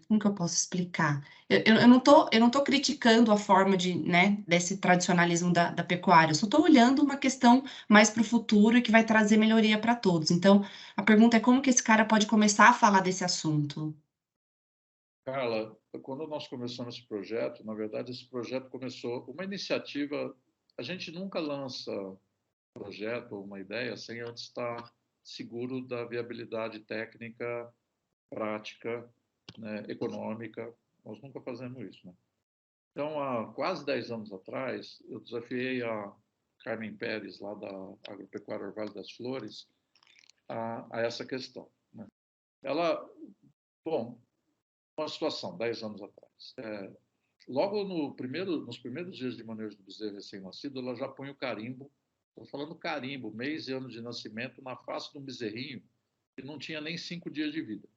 como que eu posso explicar? Eu não tô criticando a forma né, desse tradicionalismo da pecuária, eu só estou olhando uma questão mais para o futuro e que vai trazer melhoria para todos. Então, a pergunta é como que esse cara pode começar a falar desse assunto? Carla, quando nós começamos esse projeto, na verdade, esse projeto começou uma iniciativa. A gente nunca lança um projeto ou uma ideia sem antes estar seguro da viabilidade técnica, prática, né, econômica. Nós nunca fazemos isso, né? Então, há quase 10 anos atrás, eu desafiei a Carmen Pérez, lá da Agropecuária Vale das Flores, a essa questão, né? Ela, bom, uma situação, 10 anos atrás. Logo nos primeiros dias de manejo do bezerro recém-nascido, ela já põe o carimbo, estou falando carimbo, mês e ano de nascimento, na face de um bezerrinho que não tinha nem 5 dias de vida,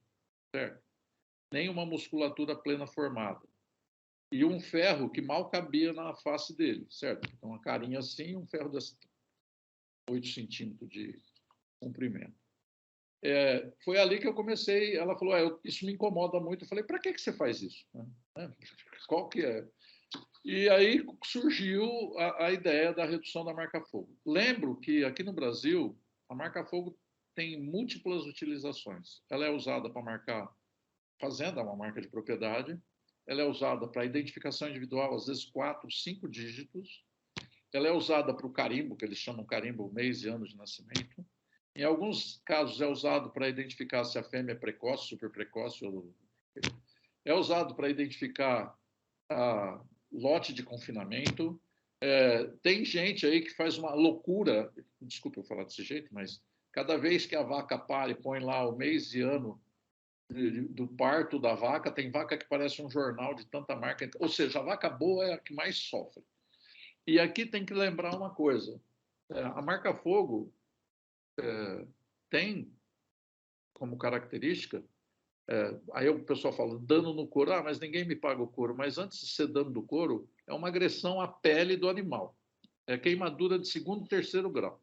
certo? Nem uma musculatura plena formada. E um ferro que mal cabia na face dele, certo? Então, uma carinha assim, um ferro de 8 centímetros de comprimento. Foi ali que eu comecei. Ela falou: isso me incomoda muito. Eu falei: para que você faz isso? Qual que é? E aí surgiu a ideia da redução da marca-fogo. Lembro que aqui no Brasil, a marca-fogo tem múltiplas utilizações. Ela é usada para marcar fazenda, uma marca de propriedade. Ela é usada para identificação individual, às vezes 4, 5 dígitos. Ela é usada para o carimbo, que eles chamam carimbo mês e ano de nascimento. Em alguns casos é usado para identificar se a fêmea é precoce, super precoce. É usado para identificar a lote de confinamento. Tem gente aí que faz uma loucura, desculpa eu falar desse jeito, mas cada vez que a vaca para e põe lá o mês e ano do parto da vaca, tem vaca que parece um jornal de tanta marca. Ou seja, a vaca boa é a que mais sofre. E aqui tem que lembrar uma coisa: a marca-fogo tem como característica, aí o pessoal fala dano no couro, mas ninguém me paga o couro. Mas antes de ser dano do couro, é uma agressão à pele do animal. É queimadura de 2º e 3º grau.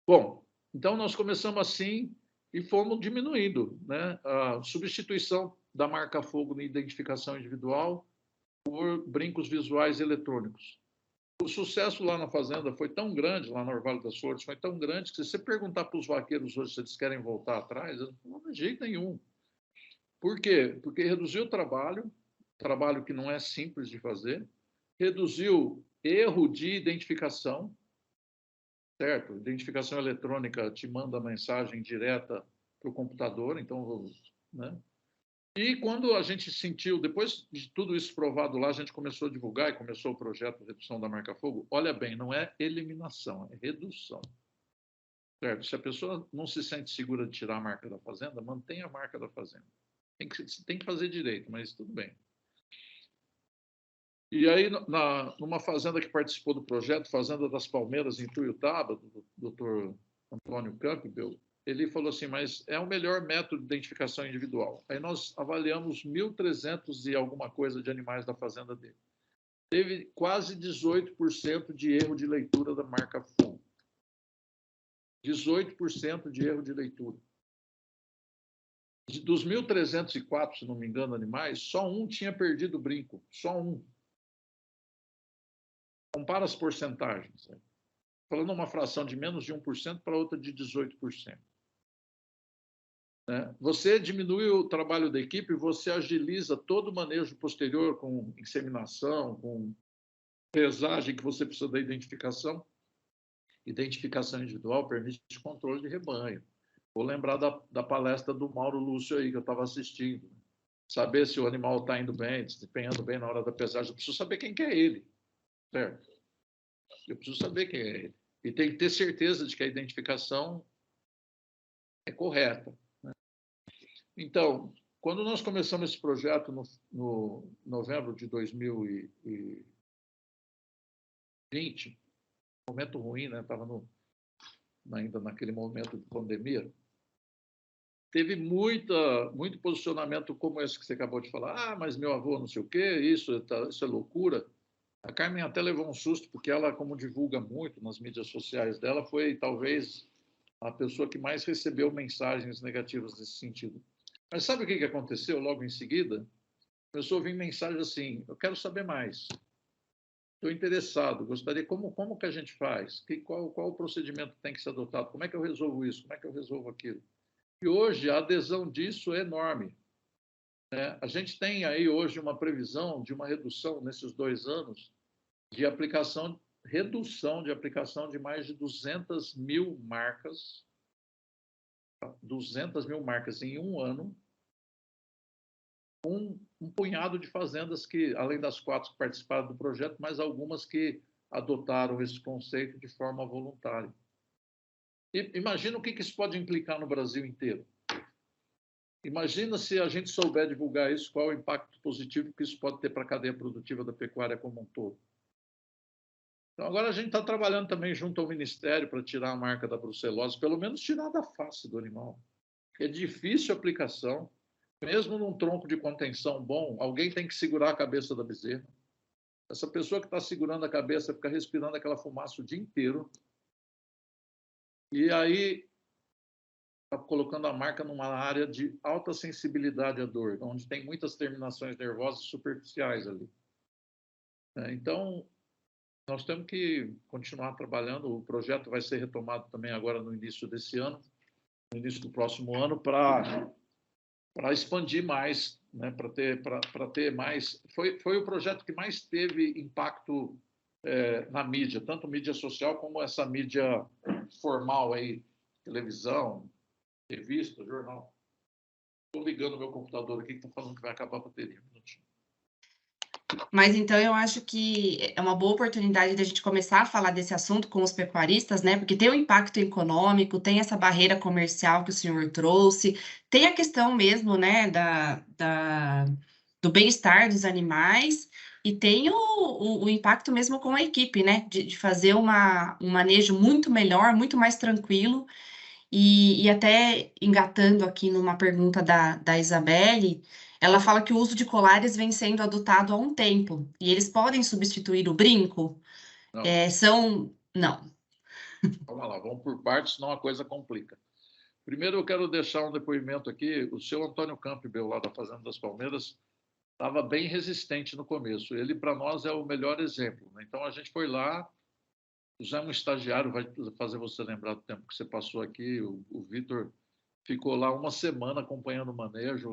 Bom, então nós começamos assim e fomos diminuindo, né, a substituição da marca-fogo na identificação individual por brincos visuais eletrônicos. O sucesso lá na fazenda foi tão grande, lá no Orvalho das Flores, foi tão grande que se você perguntar para os vaqueiros hoje se eles querem voltar atrás, eles não falam de jeito nenhum. Por quê? Porque reduziu o trabalho que não é simples de fazer, reduziu erro de identificação, certo? Identificação eletrônica te manda mensagem direta para o computador, então, né? E quando a gente sentiu, depois de tudo isso provado lá, a gente começou a divulgar e começou o projeto de redução da marca-fogo. Olha bem, não é eliminação, é redução. Certo? Se a pessoa não se sente segura de tirar a marca da fazenda, mantenha a marca da fazenda. Tem que fazer direito, mas tudo bem. E aí, numa fazenda que participou do projeto, Fazenda das Palmeiras, em Tuiutaba, do Dr. Antônio Campbell, ele falou assim: mas é o melhor método de identificação individual. Aí nós avaliamos 1.300 e alguma coisa de animais da fazenda dele. Teve quase 18% de erro de leitura da marca-fogo. 18% de erro de leitura. Dos 1.304, se não me engano, animais, só um tinha perdido o brinco. Só um. Compara as porcentagens. Né? Falando uma fração de menos de 1% para outra de 18%. Né? Você diminui o trabalho da equipe, você agiliza todo o manejo posterior com inseminação, com pesagem que você precisa da identificação. Identificação individual permite controle de rebanho. Vou lembrar da palestra do Mauro Lúcio aí, que eu estava assistindo. Saber se o animal está indo bem, desempenhando bem na hora da pesagem. Eu preciso saber quem que é ele, certo? Eu preciso saber quem é ele. E tem que ter certeza de que a identificação é correta, né? Então, quando nós começamos esse projeto no novembro de 2020, momento ruim, né? Estava ainda naquele momento de pandemia, teve muito posicionamento como esse que você acabou de falar. Ah, mas meu avô não sei o quê, isso é loucura. A Carmen até levou um susto, porque ela, como divulga muito nas mídias sociais dela, foi talvez a pessoa que mais recebeu mensagens negativas nesse sentido. Mas sabe o que aconteceu logo em seguida? Começou a vir mensagem assim: eu quero saber mais, estou interessado, gostaria, como que a gente faz? Qual o procedimento que tem que ser adotado? Como é que eu resolvo isso? Como é que eu resolvo aquilo? E hoje a adesão disso é enorme, né? A gente tem aí hoje uma previsão de uma redução nesses 2 anos de redução de aplicação de mais de 200 mil marcas, 200 mil marcas em um ano, um punhado de fazendas que, além das 4 que participaram do projeto, mais algumas que adotaram esse conceito de forma voluntária. E imagina o que isso pode implicar no Brasil inteiro. Imagina se a gente souber divulgar isso, qual é o impacto positivo que isso pode ter para a cadeia produtiva da pecuária como um todo. Então, agora a gente está trabalhando também junto ao Ministério para tirar a marca da brucelose, pelo menos tirar da face do animal. É difícil a aplicação, mesmo num tronco de contenção bom, alguém tem que segurar a cabeça da bezerra. Essa pessoa que está segurando a cabeça fica respirando aquela fumaça o dia inteiro. E aí está colocando a marca numa área de alta sensibilidade à dor, onde tem muitas terminações nervosas superficiais ali. Então, nós temos que continuar trabalhando. O projeto vai ser retomado também agora no início desse ano, no início do próximo ano, para expandir mais, né? para ter mais. Foi o projeto que mais teve impacto na mídia, tanto mídia social como essa mídia formal aí, televisão, revista, jornal. Estou ligando meu computador aqui, que está falando que vai acabar a bateria. Um minutinho. Mas então eu acho que é uma boa oportunidade da gente começar a falar desse assunto com os pecuaristas, né? Porque tem o impacto econômico, tem essa barreira comercial que o senhor trouxe, tem a questão mesmo, né, do bem-estar dos animais, e tem o impacto mesmo com a equipe, né? De fazer um manejo muito melhor, muito mais tranquilo. E até engatando aqui numa pergunta da Isabelle, ela fala que o uso de colares vem sendo adotado há um tempo, e eles podem substituir o brinco? Não. Não. Vamos lá, vamos por partes, senão a coisa complica. Primeiro, eu quero deixar um depoimento aqui. O seu Antônio Campbell, lá da Fazenda das Palmeiras, estava bem resistente no começo. Ele, para nós, é o melhor exemplo, né? Então, a gente foi lá, pusemos um estagiário, vai fazer você lembrar do tempo que você passou aqui. O Vitor ficou lá uma semana acompanhando o manejo,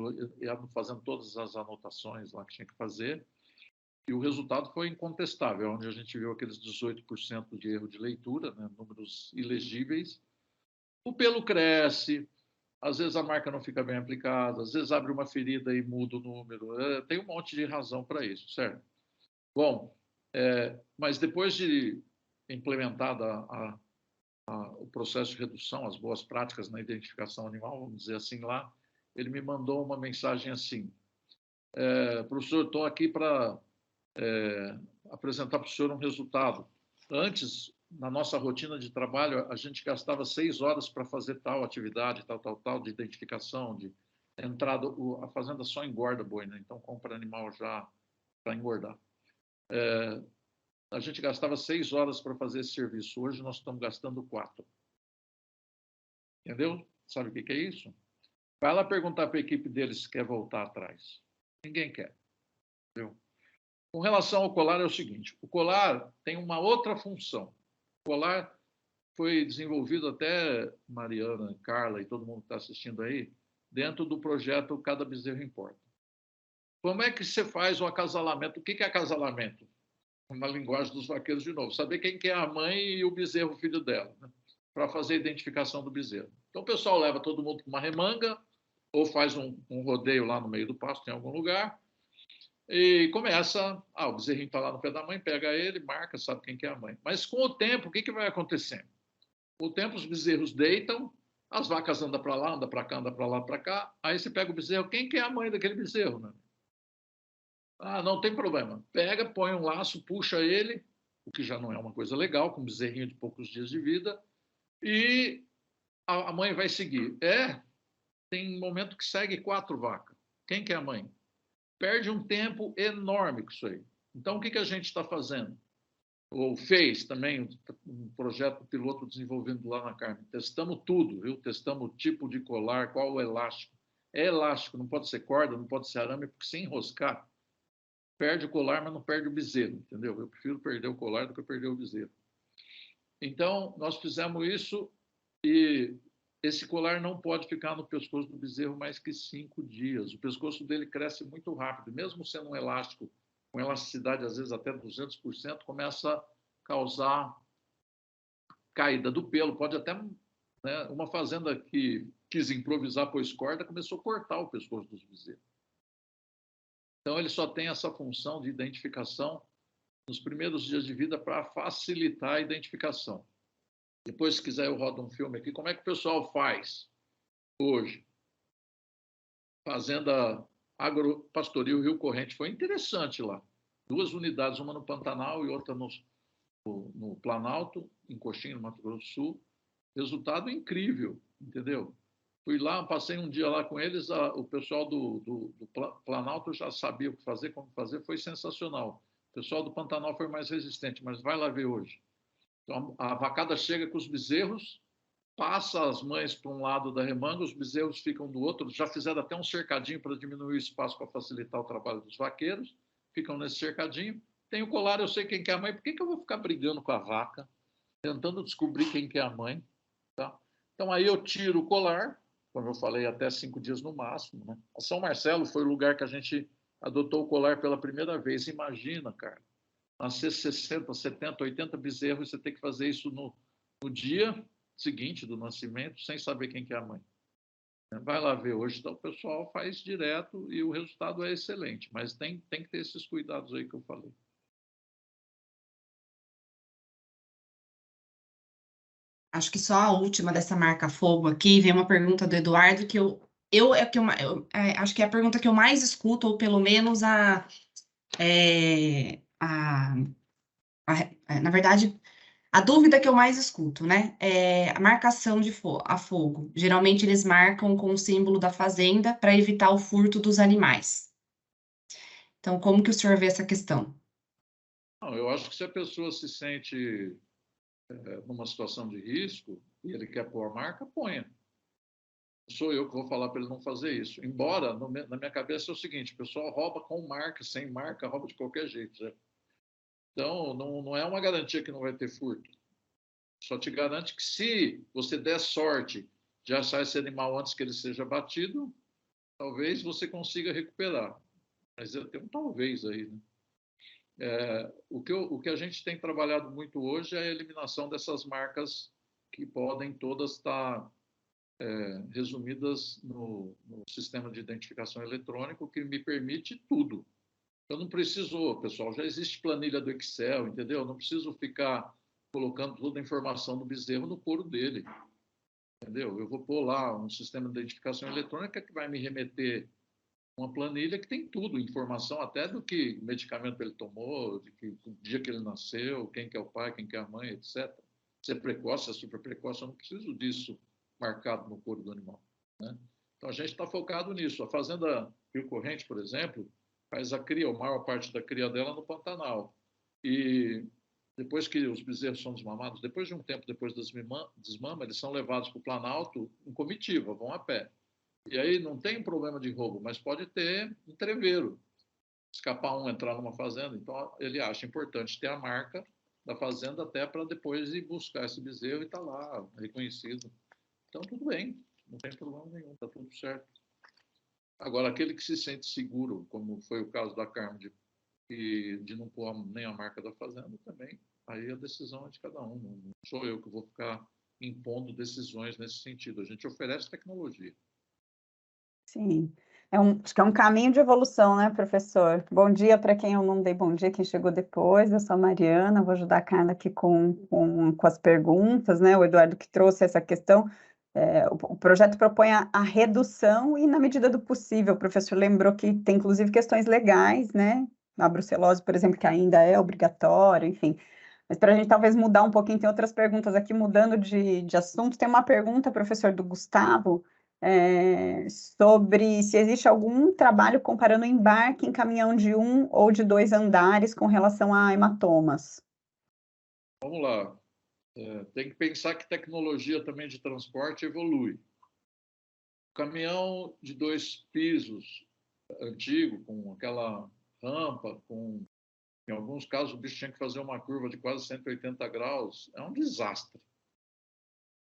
fazendo todas as anotações lá que tinha que fazer. E o resultado foi incontestável, onde a gente viu aqueles 18% de erro de leitura, né? Números ilegíveis. O pelo cresce, às vezes a marca não fica bem aplicada, às vezes abre uma ferida e muda o número. Tem um monte de razão para isso, certo? Bom, mas depois de implementada o processo de redução, as boas práticas na identificação animal, vamos dizer assim lá, ele me mandou uma mensagem assim: professor, estou aqui para apresentar para o senhor um resultado. Antes, na nossa rotina de trabalho, a gente gastava 6 horas para fazer tal atividade, tal, de identificação, de entrada. A fazenda só engorda boi, né? Então compra animal já para engordar. A gente gastava 6 horas para fazer esse serviço. Hoje nós estamos gastando 4. Entendeu? Sabe o que é isso? Vai lá perguntar para a equipe deles se quer voltar atrás. Ninguém quer. Entendeu? Com relação ao colar, é o seguinte: o colar tem uma outra função. O colar foi desenvolvido até, Mariana, Carla e todo mundo que está assistindo aí, dentro do projeto Cada Bezerro Importa. Como é que você faz o acasalamento? O que é acasalamento? na linguagem dos vaqueiros de novo, saber quem que é a mãe e o bezerro, o filho dela, né? Para fazer a identificação do bezerro. Então o pessoal leva todo mundo para uma remanga, ou faz um rodeio lá no meio do pasto, em algum lugar, e começa, o bezerrinho está lá no pé da mãe, pega ele, marca, sabe quem que é a mãe. Mas com o tempo, o que vai acontecendo? Com o tempo, os bezerros deitam, as vacas andam para lá, andam para cá, andam para lá, para cá, aí você pega o bezerro, quem que é a mãe daquele bezerro, né? Não tem problema. Pega, põe um laço, puxa ele, o que já não é uma coisa legal, com um bezerrinho de poucos dias de vida, e a mãe vai seguir. Tem momento que segue 4 vacas. Quem que é a mãe? Perde um tempo enorme com isso aí. Então, o que a gente está fazendo? Ou fez também um projeto piloto desenvolvendo lá na Carmen. Testamos tudo, viu? Testamos o tipo de colar, qual o elástico. É elástico, não pode ser corda, não pode ser arame, porque se enroscar, perde o colar, mas não perde o bezerro, entendeu? Eu prefiro perder o colar do que perder o bezerro. Então, nós fizemos isso e esse colar não pode ficar no pescoço do bezerro mais que 5 dias. O pescoço dele cresce muito rápido, mesmo sendo um elástico, com elasticidade às vezes até 200%, começa a causar caída do pelo. Pode até, né, uma fazenda que quis improvisar, pôs corda, começou a cortar o pescoço dos bezerros. Então, ele só tem essa função de identificação nos primeiros dias de vida para facilitar a identificação. Depois, se quiser, eu rodo um filme aqui. Como é que o pessoal faz hoje? Fazenda Agropastoril Rio Corrente. Foi interessante lá. 2 unidades, uma no Pantanal e outra no Planalto, em Coxim, no Mato Grosso do Sul. Resultado incrível, entendeu? Fui lá, passei um dia lá com eles, o pessoal do Planalto já sabia o que fazer, como fazer, foi sensacional. O pessoal do Pantanal foi mais resistente, mas vai lá ver hoje. Então, a vacada chega com os bezerros, passa as mães para um lado da remanga, os bezerros ficam do outro, já fizeram até um cercadinho para diminuir o espaço para facilitar o trabalho dos vaqueiros, ficam nesse cercadinho. Tem o colar, eu sei quem que é a mãe, por que eu vou ficar brigando com a vaca, tentando descobrir quem que é a mãe? Tá? Então, aí eu tiro o colar, como eu falei, até 5 dias no máximo. Né? A São Marcelo foi o lugar que a gente adotou o colar pela primeira vez. Imagina, cara, nascer 60, 70, 80 bezerros, você tem que fazer isso no dia seguinte do nascimento, sem saber quem que é a mãe. Vai lá ver hoje, então o pessoal faz direto e o resultado é excelente, mas tem que ter esses cuidados aí que eu falei. Acho que só a última dessa marca fogo aqui, vem uma pergunta do Eduardo que acho que é a pergunta que eu mais escuto, ou pelo menos na verdade, a dúvida que eu mais escuto, né? É a marcação a fogo. Geralmente eles marcam com o símbolo da fazenda para evitar o furto dos animais. Então, como que o senhor vê essa questão? Não, eu acho que se a pessoa se sente numa situação de risco e ele quer pôr a marca, ponha. Sou eu que vou falar para ele não fazer isso. Embora, na minha cabeça, é o seguinte, o pessoal rouba com marca, sem marca, rouba de qualquer jeito. Né? Então, não é uma garantia que não vai ter furto. Só te garante que se você der sorte de achar esse animal antes que ele seja batido, talvez você consiga recuperar. Mas tem um talvez aí. Né? O que a gente tem trabalhado muito hoje é a eliminação dessas marcas que podem todas estar resumidas no sistema de identificação eletrônico, que me permite tudo. Eu não preciso, pessoal, já existe planilha do Excel, entendeu? Eu não preciso ficar colocando toda a informação do bezerro no couro dele, entendeu? Eu vou pôr lá um sistema de identificação eletrônica que vai me remeter uma planilha que tem tudo, informação até do que medicamento ele tomou, do dia que ele nasceu, quem que é o pai, quem que é a mãe, etc. Se é precoce, se é super precoce, eu não preciso disso marcado no couro do animal. Né? Então, a gente está focado nisso. A Fazenda Rio Corrente, por exemplo, faz a cria, a maior parte da cria dela no Pantanal. E depois que os bezerros são desmamados, depois de um tempo depois das desmamas, eles são levados para o Planalto em comitiva, vão a pé. E aí não tem problema de roubo, mas pode ter entreveiro. Escapar entrar numa fazenda. Então, ele acha importante ter a marca da fazenda até para depois ir buscar esse bezerro e estar lá, reconhecido. Então, tudo bem, não tem problema nenhum, está tudo certo. Agora, aquele que se sente seguro, como foi o caso da Carmen, e de não pôr nem a marca da fazenda também, aí a decisão é de cada um. Não sou eu que vou ficar impondo decisões nesse sentido. A gente oferece tecnologia. Sim. Acho que é um caminho de evolução, né, professor? Bom dia para quem eu não dei bom dia, quem chegou depois. Eu sou a Mariana, vou ajudar a Carla aqui com as perguntas, né? O Eduardo que trouxe essa questão. O projeto propõe a redução e, na medida do possível, o professor lembrou que tem, inclusive, questões legais, né? A brucelose, por exemplo, que ainda é obrigatória, enfim. Mas para a gente talvez mudar um pouquinho, tem outras perguntas aqui, mudando de assunto. Tem uma pergunta, professor, do Gustavo, sobre se existe algum trabalho comparando embarque em caminhão de 1 ou de 2 andares com relação a hematomas. Vamos lá. Tem que pensar que tecnologia também de transporte evolui. O caminhão de 2 pisos antigo, com aquela rampa, em alguns casos o bicho tinha que fazer uma curva de quase 180 graus, é um desastre.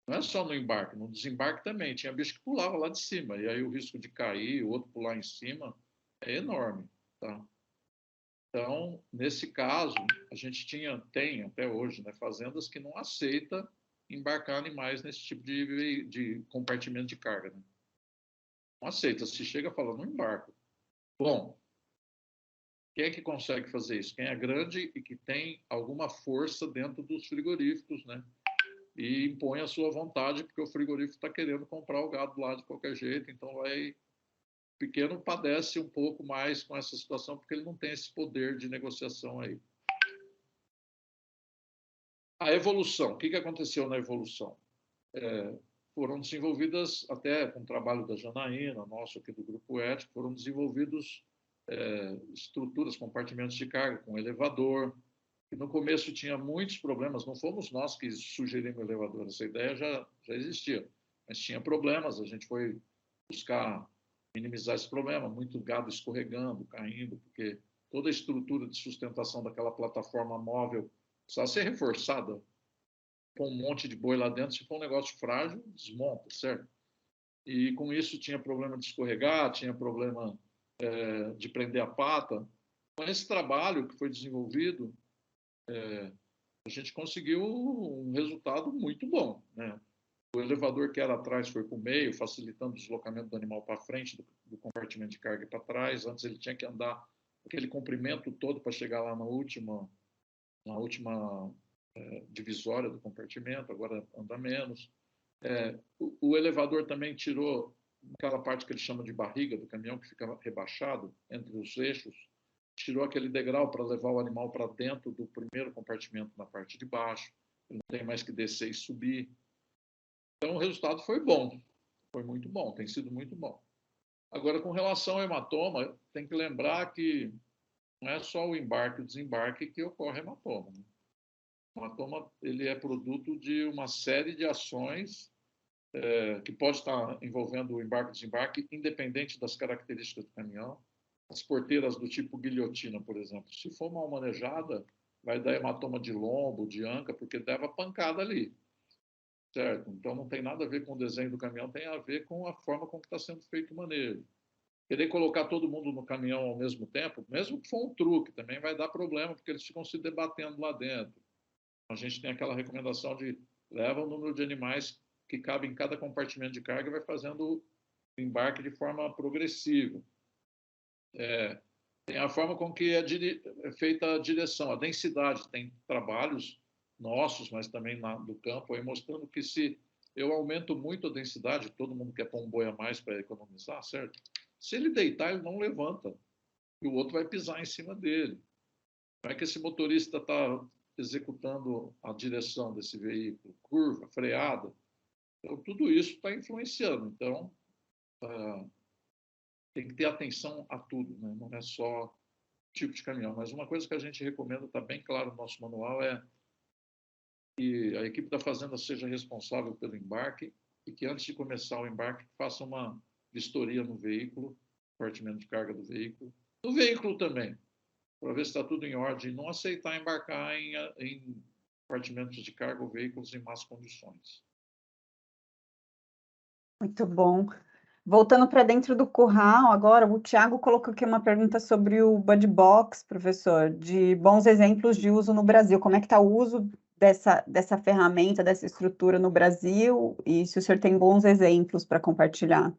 Não é só no embarque, no desembarque também. Tinha bicho que pulava lá de cima, e aí o risco de cair, o outro pular em cima, é enorme. Tá? Então, nesse caso, a gente tem até hoje, né, fazendas que não aceitam embarcar animais nesse tipo de compartimento de carga. Né? Não aceita. Se chega falando, não embarco. Bom, quem é que consegue fazer isso? Quem é grande e que tem alguma força dentro dos frigoríficos, né? E impõe a sua vontade, porque o frigorífico está querendo comprar o gado lá de qualquer jeito, então o pequeno padece um pouco mais com essa situação, porque ele não tem esse poder de negociação aí. A evolução, o que aconteceu na evolução? Foram desenvolvidas, até com o trabalho da Janaína, nosso aqui do Grupo Ético, foram desenvolvidos estruturas, compartimentos de carga, com elevador. E no começo tinha muitos problemas, não fomos nós que sugerimos o elevador, essa ideia já existia, mas tinha problemas, a gente foi buscar minimizar esse problema, muito gado escorregando, caindo, porque toda a estrutura de sustentação daquela plataforma móvel precisava ser reforçada, com um monte de boi lá dentro, se for um negócio frágil, desmonta, certo? E com isso tinha problema de escorregar, tinha problema de prender a pata. Com esse trabalho que foi desenvolvido, a gente conseguiu um resultado muito bom, né? O elevador que era atrás foi para o meio, facilitando o deslocamento do animal para frente, do compartimento de carga para trás. Antes ele tinha que andar aquele comprimento todo para chegar lá na última divisória do compartimento, agora anda menos. O elevador também tirou aquela parte que ele chama de barriga do caminhão, que fica rebaixado entre os eixos, tirou aquele degrau para levar o animal para dentro do primeiro compartimento na parte de baixo, ele não tem mais que descer e subir. Então, o resultado foi bom, foi muito bom, tem sido muito bom. Agora, com relação ao hematoma, tem que lembrar que não é só o embarque e o desembarque que ocorre hematoma. Né? O hematoma ele é produto de uma série de ações que pode estar envolvendo o embarque e desembarque, independente das características do caminhão. As porteiras do tipo guilhotina, por exemplo, se for mal manejada, vai dar hematoma de lombo, de anca, porque leva pancada ali. Certo? Então não tem nada a ver com o desenho do caminhão, tem a ver com a forma como está sendo feito o manejo. Querer colocar todo mundo no caminhão ao mesmo tempo, mesmo que for um truque, também vai dar problema, porque eles ficam se debatendo lá dentro. A gente tem aquela recomendação de leva o número de animais que cabe em cada compartimento de carga e vai fazendo o embarque de forma progressiva. Tem a forma com que é feita a direção, a densidade. Tem trabalhos nossos, mas também do campo, aí mostrando que se eu aumento muito a densidade, todo mundo quer pôr um boi a mais para economizar, certo? Se ele deitar, ele não levanta, e o outro vai pisar em cima dele. Como é que esse motorista está executando a direção desse veículo? Curva, freada. Então, tudo isso está influenciando. Então, tem que ter atenção a tudo, né? Não é só tipo de caminhão. Mas uma coisa que a gente recomenda, está bem claro no nosso manual, é que a equipe da fazenda seja responsável pelo embarque e que antes de começar o embarque faça uma vistoria no veículo, compartimento de carga do veículo, no veículo também, para ver se está tudo em ordem, e não aceitar embarcar em compartimentos de carga ou veículos em más condições. Muito bom. Voltando para dentro do curral, agora, o Tiago colocou aqui uma pergunta sobre o Bud Box, professor, de bons exemplos de uso no Brasil. Como é que está o uso dessa ferramenta, dessa estrutura no Brasil? E se o senhor tem bons exemplos para compartilhar?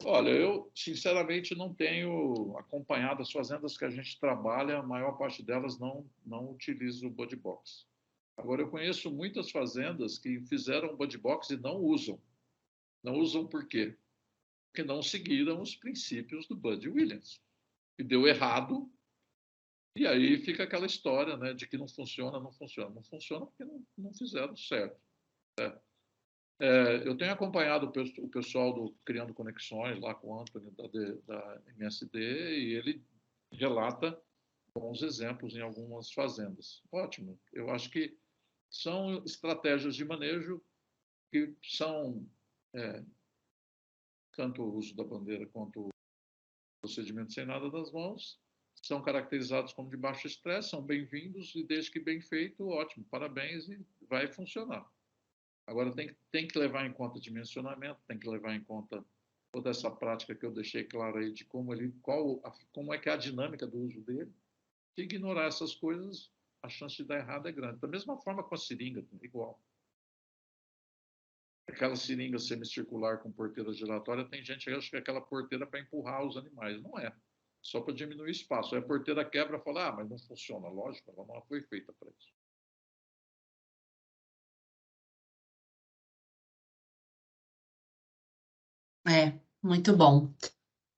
Olha, eu sinceramente não tenho acompanhado as fazendas que a gente trabalha, a maior parte delas não utiliza o Bud Box. Agora, eu conheço muitas fazendas que fizeram o Bud Box e não usam. Não usam por quê? Porque não seguiram os princípios do Bud Williams. E deu errado, e aí fica aquela história, né, de que não funciona, não funciona. Não funciona porque não fizeram certo. Né? Eu tenho acompanhado o pessoal do Criando Conexões, lá com o Anthony, da MSD, e ele relata bons exemplos em algumas fazendas. Ótimo. Eu acho que são estratégias de manejo que são tanto o uso da bandeira quanto o procedimento sem nada das mãos, são caracterizados como de baixo estresse, são bem-vindos e desde que bem feito, ótimo, parabéns e vai funcionar. Agora tem que levar em conta dimensionamento, tem que levar em conta toda essa prática que eu deixei claro aí de como é que é a dinâmica do uso dele. Se ignorar essas coisas, a chance de dar errado é grande. Da mesma forma com a seringa, igual. Aquela seringa semicircular com porteira giratória, tem gente que acha que é aquela porteira para empurrar os animais. Não é. Só para diminuir o espaço. Aí a porteira quebra e fala, mas não funciona. Lógico, ela não foi feita para isso. Muito bom.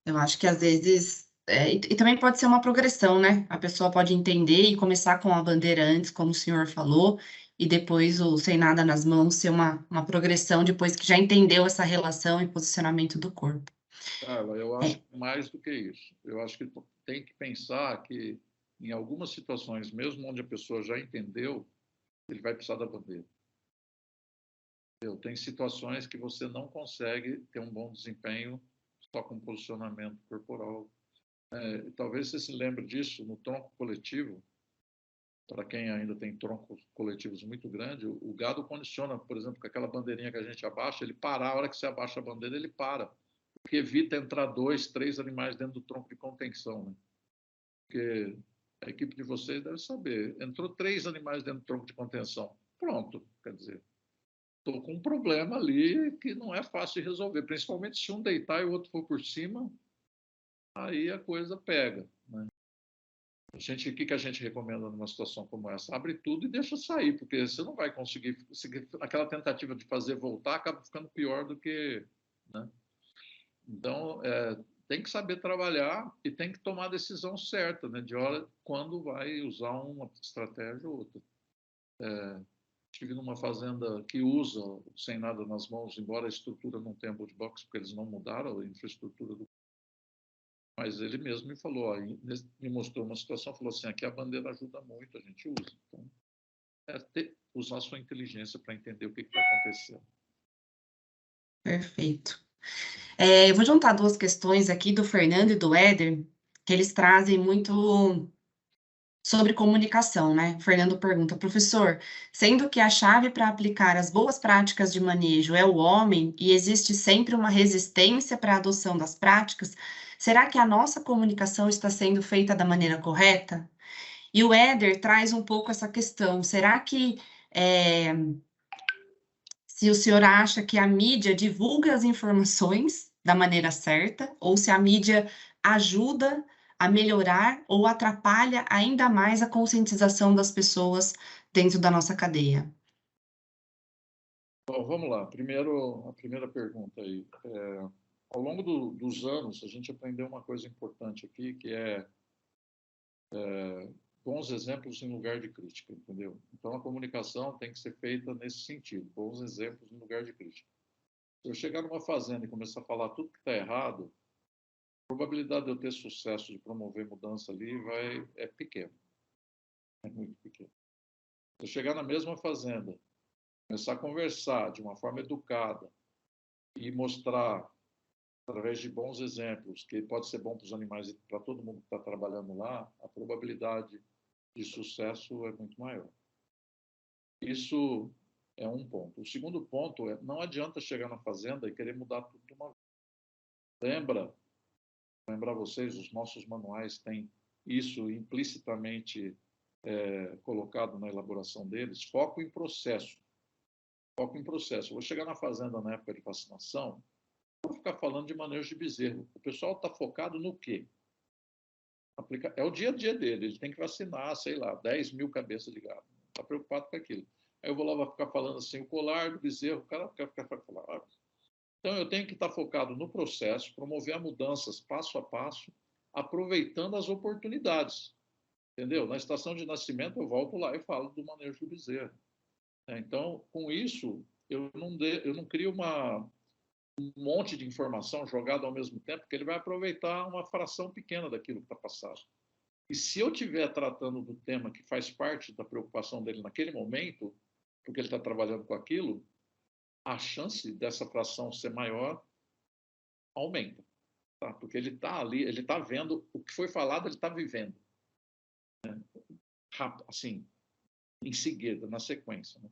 Eu acho que às vezes. E também pode ser uma progressão, né? A pessoa pode entender e começar com a bandeira antes, como o senhor falou, e depois o sem nada nas mãos ser uma progressão depois que já entendeu essa relação e posicionamento do corpo. Carla, eu acho mais do que isso. Eu acho que tem que pensar que, em algumas situações, mesmo onde a pessoa já entendeu, ele vai precisar da bandeira. Tem situações que você não consegue ter um bom desempenho só com posicionamento corporal. Talvez você se lembre disso no tronco coletivo. Para quem ainda tem troncos coletivos muito grandes, o gado condiciona, por exemplo, com aquela bandeirinha que a gente abaixa, ele parar, a hora que você abaixa a bandeira, ele para. Porque evita entrar 2, 3 animais dentro do tronco de contenção. Né? Porque a equipe de vocês deve saber, entrou 3 animais dentro do tronco de contenção. Pronto, quer dizer, estou com um problema ali que não é fácil de resolver, principalmente se um deitar e o outro for por cima, aí a coisa pega. Né? O que a gente recomenda numa situação como essa? Abre tudo e deixa sair, porque você não vai conseguir. Aquela tentativa de fazer voltar acaba ficando pior do que. Né? Então, tem que saber trabalhar e tem que tomar a decisão certa, né, de hora quando vai usar uma estratégia ou outra. Estive numa fazenda que usa sem nada nas mãos, embora a estrutura não tenha Bud Box, porque eles não mudaram a infraestrutura do. Mas ele mesmo me falou, me mostrou uma situação, falou assim, aqui a bandeira ajuda muito, a gente usa. Então, usar a sua inteligência para entender o que está acontecendo. Perfeito. Eu vou juntar duas questões aqui do Fernando e do Éder, que eles trazem muito sobre comunicação, né? O Fernando pergunta, professor, sendo que a chave para aplicar as boas práticas de manejo é o homem e existe sempre uma resistência para a adoção das práticas, será que a nossa comunicação está sendo feita da maneira correta? E o Éder traz um pouco essa questão, será que se o senhor acha que a mídia divulga as informações da maneira certa, ou se a mídia ajuda a melhorar ou atrapalha ainda mais a conscientização das pessoas dentro da nossa cadeia? Bom, vamos lá. Primeiro, a primeira pergunta aí. Ao longo dos anos, a gente aprendeu uma coisa importante aqui, que é bons exemplos em lugar de crítica, entendeu? Então, a comunicação tem que ser feita nesse sentido, bons exemplos em lugar de crítica. Se eu chegar numa fazenda e começar a falar tudo que está errado, a probabilidade de eu ter sucesso de promover mudança ali é pequena. É muito pequena. Se eu chegar na mesma fazenda, começar a conversar de uma forma educada e mostrar, através de bons exemplos, que pode ser bom para os animais e para todo mundo que está trabalhando lá, a probabilidade de sucesso é muito maior. Isso É um ponto. O segundo ponto é, não adianta chegar na fazenda e querer mudar tudo de uma vez. Lembrar vocês, os nossos manuais têm isso implicitamente colocado na elaboração deles, foco em processo. Foco em processo. Eu vou chegar na fazenda na época de vacinação, não vou ficar falando de manejo de bezerro. O pessoal está focado no quê? É o dia a dia dele, ele tem que vacinar, sei lá, 10 mil cabeças de gado. Está preocupado com aquilo. Aí eu vou lá vou ficar falando assim, o colar do bezerro, o cara quer falar. Então eu tenho que estar focado no processo, promover mudanças passo a passo, aproveitando as oportunidades. Entendeu? Na estação de nascimento eu volto lá e falo do manejo do bezerro. Então, com isso, eu não crio um monte de informação jogada ao mesmo tempo, porque ele vai aproveitar uma fração pequena daquilo que está passado. E se eu estiver tratando do tema que faz parte da preocupação dele naquele momento, porque ele está trabalhando com aquilo, a chance dessa fração ser maior aumenta. Tá? Porque ele está ali, ele está vendo o que foi falado, ele está vivendo. Né? Rápido, assim, em seguida, na sequência. Né?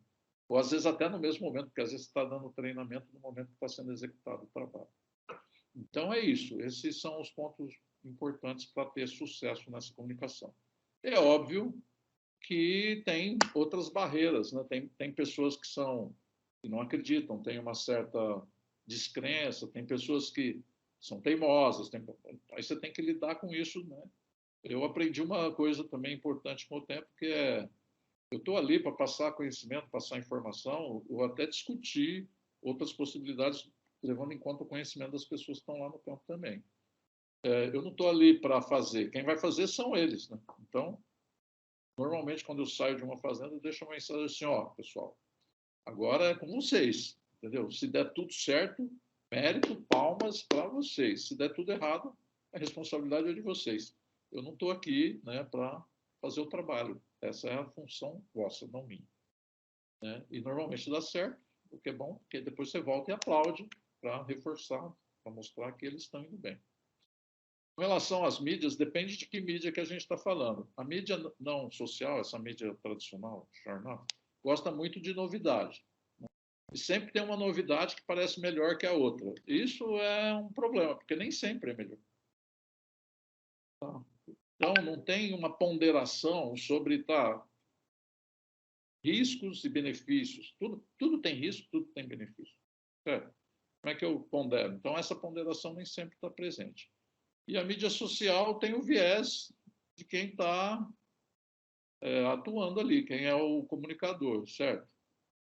Ou às vezes até no mesmo momento, porque às vezes está dando treinamento no momento que está sendo executado o trabalho. Então é isso, esses são os pontos importantes para ter sucesso nessa comunicação. É óbvio que tem outras barreiras, né? Tem pessoas que não acreditam, tem uma certa descrença, tem pessoas que são teimosas, aí você tem que lidar com isso, né? Eu aprendi uma coisa também importante com o tempo, que é eu estou ali para passar conhecimento, passar informação, ou até discutir outras possibilidades, levando em conta o conhecimento das pessoas que estão lá no campo também. Eu não estou ali para fazer, quem vai fazer são eles, né? Então, normalmente, quando eu saio de uma fazenda, eu deixo uma mensagem assim, ó, pessoal, agora é com vocês, entendeu? Se der tudo certo, mérito, palmas para vocês. Se der tudo errado, a responsabilidade é de vocês. Eu não estou aqui, né, para fazer o trabalho. Essa é a função vossa, não minha. Né? E normalmente dá certo, o que é bom, porque depois você volta e aplaude para reforçar, para mostrar que eles estão indo bem. Com relação às mídias, depende de que mídia que a gente está falando. A mídia não social, essa mídia tradicional, jornal, gosta muito de novidade. Né? E sempre tem uma novidade que parece melhor que a outra. Isso é um problema, porque nem sempre é melhor. Então, não tem uma ponderação sobre riscos e benefícios. Tudo tem risco, tudo tem benefício. Certo? Como é que eu pondero? Então, essa ponderação nem sempre está presente. E a mídia social tem o viés de quem está atuando ali, quem é o comunicador, certo?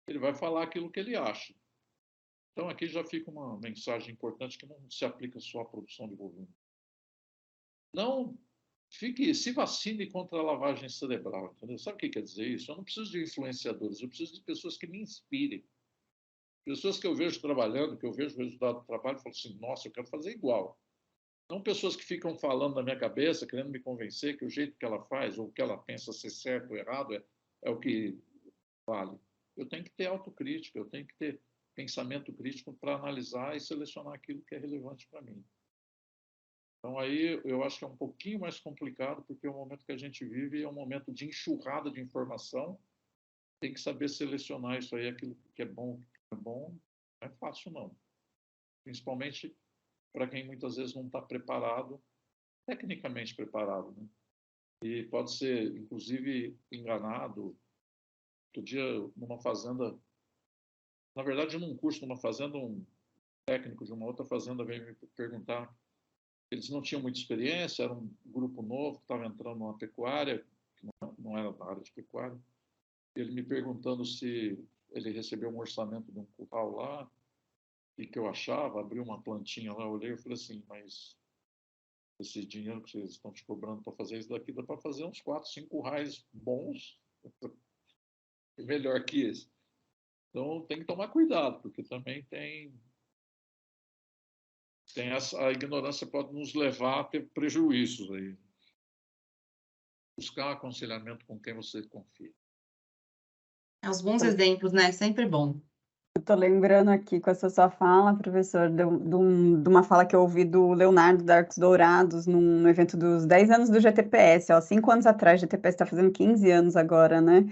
Ele vai falar aquilo que ele acha. Então, aqui já fica uma mensagem importante que não se aplica só à produção de volume. Não se vacine contra a lavagem cerebral, entendeu? Sabe o que quer dizer isso? Eu não preciso de influenciadores, eu preciso de pessoas que me inspirem. Pessoas que eu vejo trabalhando, que eu vejo o resultado do trabalho e falo assim, nossa, eu quero fazer igual. Não pessoas que ficam falando na minha cabeça, querendo me convencer que o jeito que ela faz ou o que ela pensa ser certo ou errado é o que vale. Eu tenho que ter autocrítica, eu tenho que ter pensamento crítico para analisar e selecionar aquilo que é relevante para mim. Então, aí eu acho que é um pouquinho mais complicado, porque o momento que a gente vive é um momento de enxurrada de informação. Tem que saber selecionar isso aí, aquilo que é bom, o que não é bom. Não é fácil, não. Principalmente para quem muitas vezes não está preparado, tecnicamente preparado, né? E pode ser, inclusive, enganado. Outro dia, numa fazenda, na verdade, num curso, numa fazenda, um técnico de uma outra fazenda veio me perguntar. Eles não tinham muita experiência, era um grupo novo que estava entrando numa pecuária, que não era da área de pecuária. Ele me perguntando se ele recebeu um orçamento de um curral lá, e que eu achava, abri uma plantinha lá, olhei e falei assim, mas esse dinheiro que vocês estão te cobrando para fazer isso daqui, dá para fazer uns 4, 5 currais bons, melhor que esse. Então tem que tomar cuidado, porque também a ignorância pode nos levar a ter prejuízos aí. Buscar aconselhamento com quem você confia. Os bons exemplos, né? Sempre bom. Eu estou lembrando aqui com essa sua fala, professor, de uma fala que eu ouvi do Leonardo da Arcos Dourados no evento dos 10 anos do GTPS, 5 anos atrás, o GTPS está fazendo 15 anos agora, né?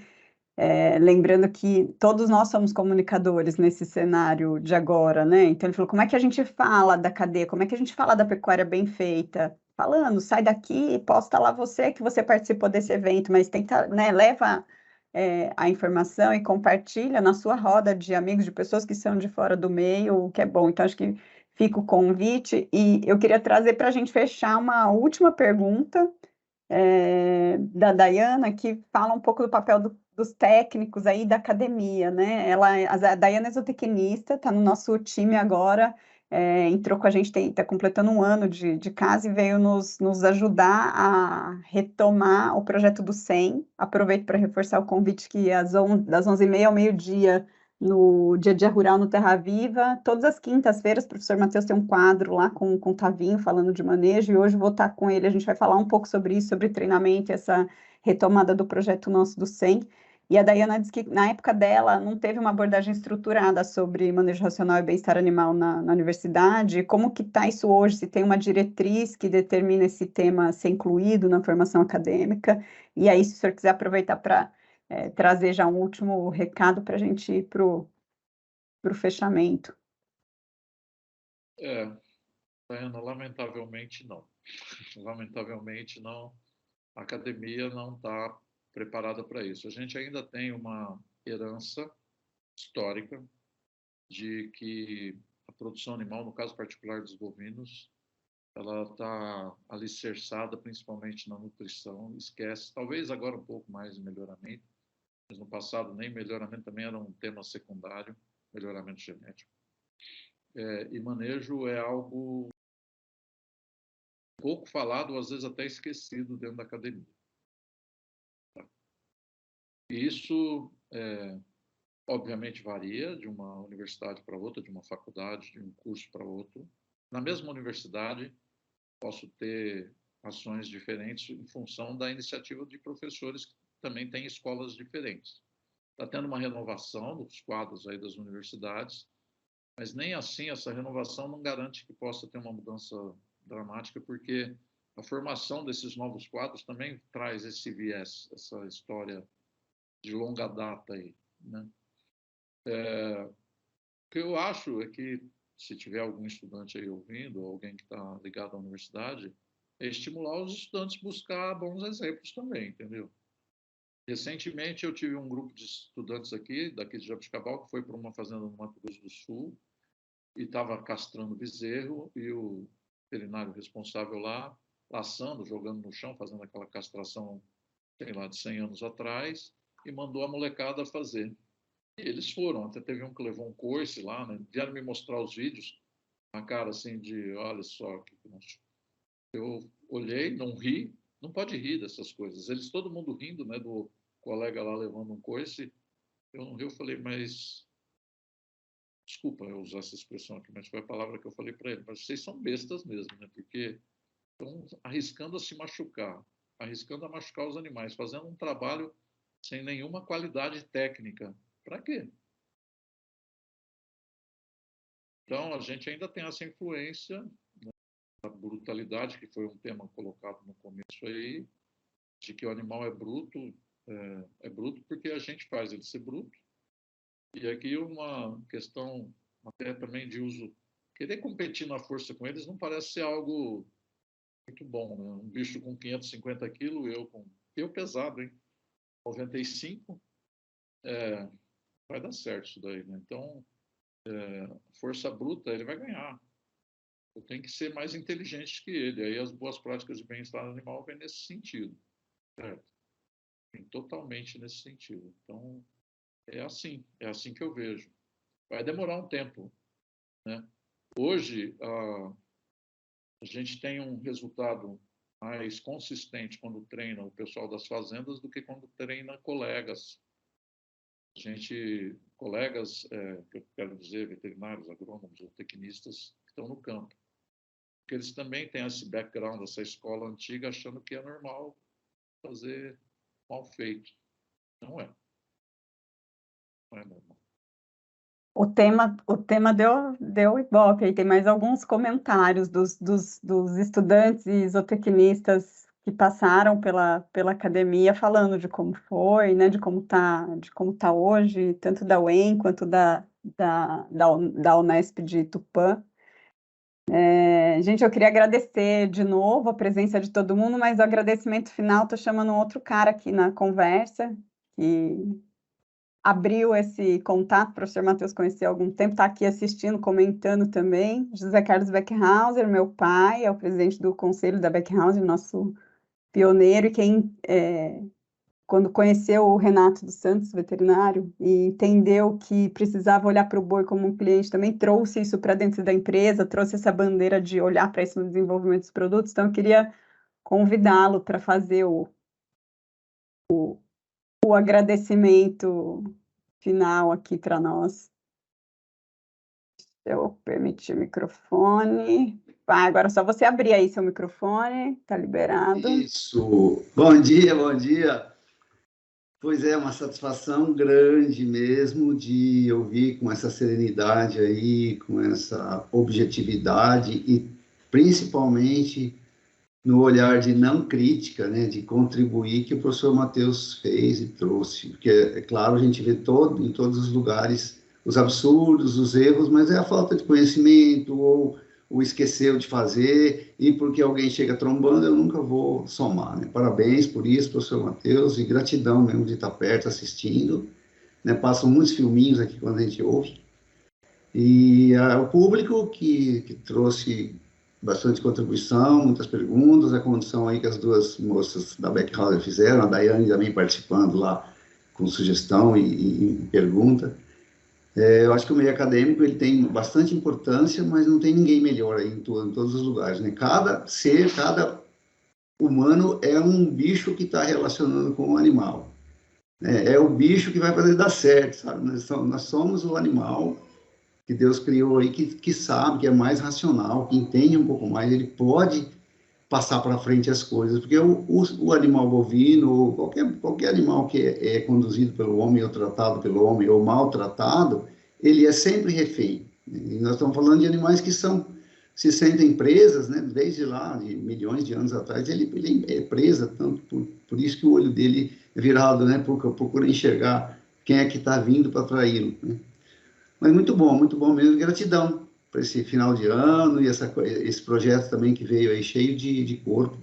lembrando que todos nós somos comunicadores nesse cenário de agora, né? Então ele falou, como é que a gente fala da cadeia, como é que a gente fala da pecuária bem feita? Falando, sai daqui, posta lá você que você participou desse evento, mas tenta, né, leva a informação e compartilha na sua roda de amigos, de pessoas que são de fora do meio, o que é bom. Então acho que fica o convite, e eu queria trazer para a gente fechar uma última pergunta, da Dayana, que fala um pouco do papel dos técnicos aí da academia, né? A Dayana é zootecnista, está no nosso time agora, entrou com a gente, está completando um ano de casa e veio nos ajudar a retomar o projeto do 100. Aproveito para reforçar o convite que das 11h30 ao meio-dia, no Dia a Dia Rural no Terra Viva, todas as quintas-feiras, o professor Matheus tem um quadro lá com o Tavinho falando de manejo, e hoje vou estar com ele, a gente vai falar um pouco sobre isso, sobre treinamento, essa retomada do projeto nosso do 100, e a Dayana disse que na época dela não teve uma abordagem estruturada sobre manejo racional e bem-estar animal na universidade. Como que está isso hoje? Se tem uma diretriz que determina esse tema ser incluído na formação acadêmica? E aí, se o senhor quiser aproveitar para trazer já um último recado para a gente ir para o fechamento. Diana, lamentavelmente não. Lamentavelmente não. A academia não está preparada para isso. A gente ainda tem uma herança histórica de que a produção animal, no caso particular dos bovinos, ela está alicerçada principalmente na nutrição, esquece, talvez agora um pouco mais em melhoramento, mas no passado nem melhoramento também era um tema secundário, melhoramento genético. E manejo é algo pouco falado, às vezes até esquecido dentro da academia. E isso, obviamente, varia de uma universidade para outra, de uma faculdade, de um curso para outro. Na mesma universidade, posso ter ações diferentes em função da iniciativa de professores que também têm escolas diferentes. Está tendo uma renovação dos quadros aí das universidades, mas nem assim essa renovação não garante que possa ter uma mudança dramática, porque a formação desses novos quadros também traz esse viés, essa história de longa data aí, né? O que eu acho é que, se tiver algum estudante aí ouvindo, ou alguém que está ligado à universidade, é estimular os estudantes a buscar bons exemplos também, entendeu? Recentemente eu tive um grupo de estudantes daqui de Jabuticabal, que foi para uma fazenda no Mato Grosso do Sul e estava castrando bezerro, e o veterinário responsável lá, laçando, jogando no chão, fazendo aquela castração, sei lá, de 100 anos atrás, e mandou a molecada fazer. E eles foram, até teve um que levou um coice lá, né? Vieram me mostrar os vídeos, uma cara assim de, olha só, eu olhei, não ri, não pode rir dessas coisas. Eles, todo mundo rindo, né, do colega lá levando um coice, eu não ri, eu falei, mas, desculpa eu usar essa expressão aqui, mas foi a palavra que eu falei para ele, mas vocês são bestas mesmo, né, porque estão arriscando a se machucar, arriscando a machucar os animais, fazendo um trabalho sem nenhuma qualidade técnica. Para quê? Então, a gente ainda tem essa influência, né, da brutalidade, que foi um tema colocado no começo aí, de que o animal é bruto porque a gente faz ele ser bruto. E aqui uma questão até também de uso, querer competir na força com eles não parece ser algo muito bom, né? Um bicho com 550 quilos, eu pesado, hein? 95, vai dar certo isso daí, né? Então, força bruta, ele vai ganhar. Eu tenho que ser mais inteligente que ele. Aí as boas práticas de bem-estar animal vêm nesse sentido, certo? Totalmente nesse sentido. Então, é assim que eu vejo. Vai demorar um tempo, né? Hoje, a gente tem um resultado mais consistente quando treina o pessoal das fazendas do que quando treina colegas. Colegas, que eu quero dizer, veterinários, agrônomos ou tecnistas que estão no campo. Porque eles também têm esse background, essa escola antiga, achando que é normal fazer mal feito. Não é. Não é normal. O tema deu ibope, aí tem mais alguns comentários dos estudantes e zootecnistas que passaram pela academia falando de como foi, né, de como tá hoje, tanto da UEM quanto da Unesp de Tupã. Gente, eu queria agradecer de novo a presença de todo mundo, mas o agradecimento final, estou chamando um outro cara aqui na conversa, que abriu esse contato, o professor Matheus conheceu há algum tempo, está aqui assistindo, comentando também, José Carlos Beckhauser, meu pai, é o presidente do conselho da Beckhauser, nosso pioneiro, e quem, quando conheceu o Renato dos Santos, veterinário, e entendeu que precisava olhar para o boi como um cliente, também trouxe isso para dentro da empresa, trouxe essa bandeira de olhar para isso no desenvolvimento dos produtos, então eu queria convidá-lo para fazer o agradecimento final aqui para nós. Eu permitir o microfone. Agora é só você abrir aí seu microfone, está liberado. Isso. Bom dia, bom dia. Pois é, uma satisfação grande mesmo de ouvir com essa serenidade aí, com essa objetividade e principalmente no olhar de não crítica, né, de contribuir que o professor Matheus fez e trouxe. Porque, é claro, a gente vê em todos os lugares os absurdos, os erros, mas é a falta de conhecimento ou o esqueceu de fazer, e porque alguém chega trombando, eu nunca vou somar, né? Parabéns por isso, professor Matheus, e gratidão mesmo de estar perto, assistindo, né? Passam muitos filminhos aqui quando a gente ouve, e o público que trouxe bastante contribuição, muitas perguntas, a condição aí que as duas moças da Beckhauser fizeram, a Daiane também participando lá com sugestão e pergunta. Eu acho que o meio acadêmico ele tem bastante importância, mas não tem ninguém melhor aí em todos os lugares, né? Cada ser, cada humano é um bicho que está relacionando com o animal. É o bicho que vai fazer dar certo, sabe? Nós somos o animal que Deus criou aí, que sabe, que é mais racional, que entende um pouco mais, ele pode passar para frente as coisas, porque o animal bovino, ou qualquer animal que é conduzido pelo homem, ou tratado pelo homem, ou maltratado, ele é sempre refém. E nós estamos falando de animais que se sentem presas, né? Desde lá, de milhões de anos atrás, ele é presa, tanto por isso que o olho dele é virado, né? Procura enxergar quem é que está vindo para traí-lo, né? Mas muito bom mesmo, gratidão por esse final de ano e esse projeto também que veio aí cheio de corpo,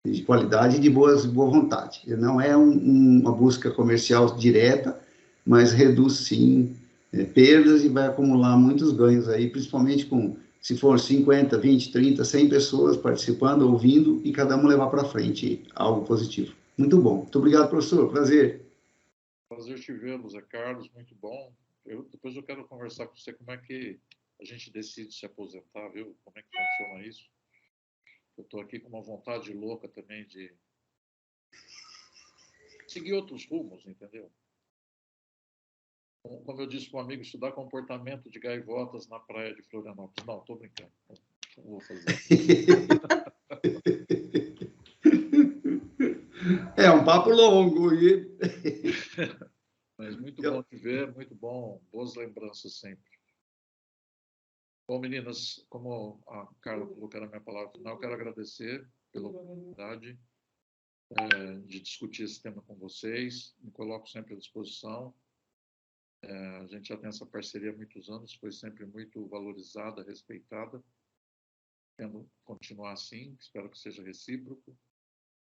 de qualidade e de boa vontade. Não é uma busca comercial direta, mas reduz sim perdas e vai acumular muitos ganhos aí, principalmente se for 50, 20, 30, 100 pessoas participando, ouvindo e cada um levar para frente algo positivo. Muito bom. Muito obrigado, professor. Prazer. Prazer te vê-lo, Zé Carlos. Muito bom. Depois eu quero conversar com você como é que a gente decide se aposentar, viu? Como é que funciona isso? Eu estou aqui com uma vontade louca também de seguir outros rumos, entendeu? Como eu disse para um amigo, estudar comportamento de gaivotas na praia de Florianópolis. Não, estou brincando. Não vou fazer. É um papo longo. Mas muito bom te ver, muito bom. Boas lembranças sempre. Bom, meninas, como a Carla falou que era a minha palavra final, eu quero agradecer pela oportunidade de discutir esse tema com vocês. Me coloco sempre à disposição. A gente já tem essa parceria há muitos anos, foi sempre muito valorizada, respeitada. Quero continuar assim, espero que seja recíproco.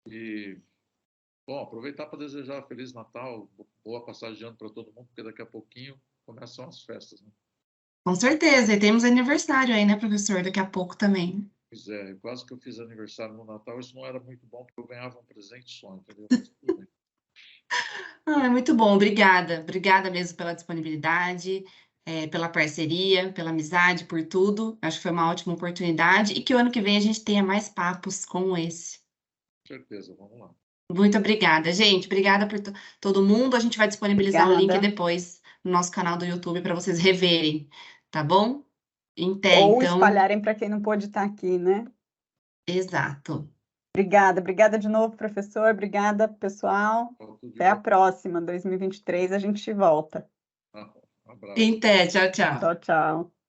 E, bom, aproveitar para desejar Feliz Natal, boa passagem de ano para todo mundo, porque daqui a pouquinho começam as festas, né? Com certeza, e temos aniversário aí, né, professor? Daqui a pouco também. Pois é, quase que eu fiz aniversário no Natal, isso não era muito bom, porque eu ganhava um presente só, entendeu? Muito bom, obrigada. Obrigada mesmo pela disponibilidade, pela parceria, pela amizade, por tudo. Acho que foi uma ótima oportunidade e que o ano que vem a gente tenha mais papos como esse. Com certeza, vamos lá. Muito obrigada, gente. Obrigada por todo mundo. A gente vai disponibilizar o link depois no nosso canal do YouTube para vocês reverem, tá bom? Ou espalharem para quem não pôde estar aqui, né? Exato. Obrigada de novo, professor. Obrigada, pessoal. Até a próxima, 2023, a gente volta. Um abraço. Até, tchau, tchau. Tchau, tchau.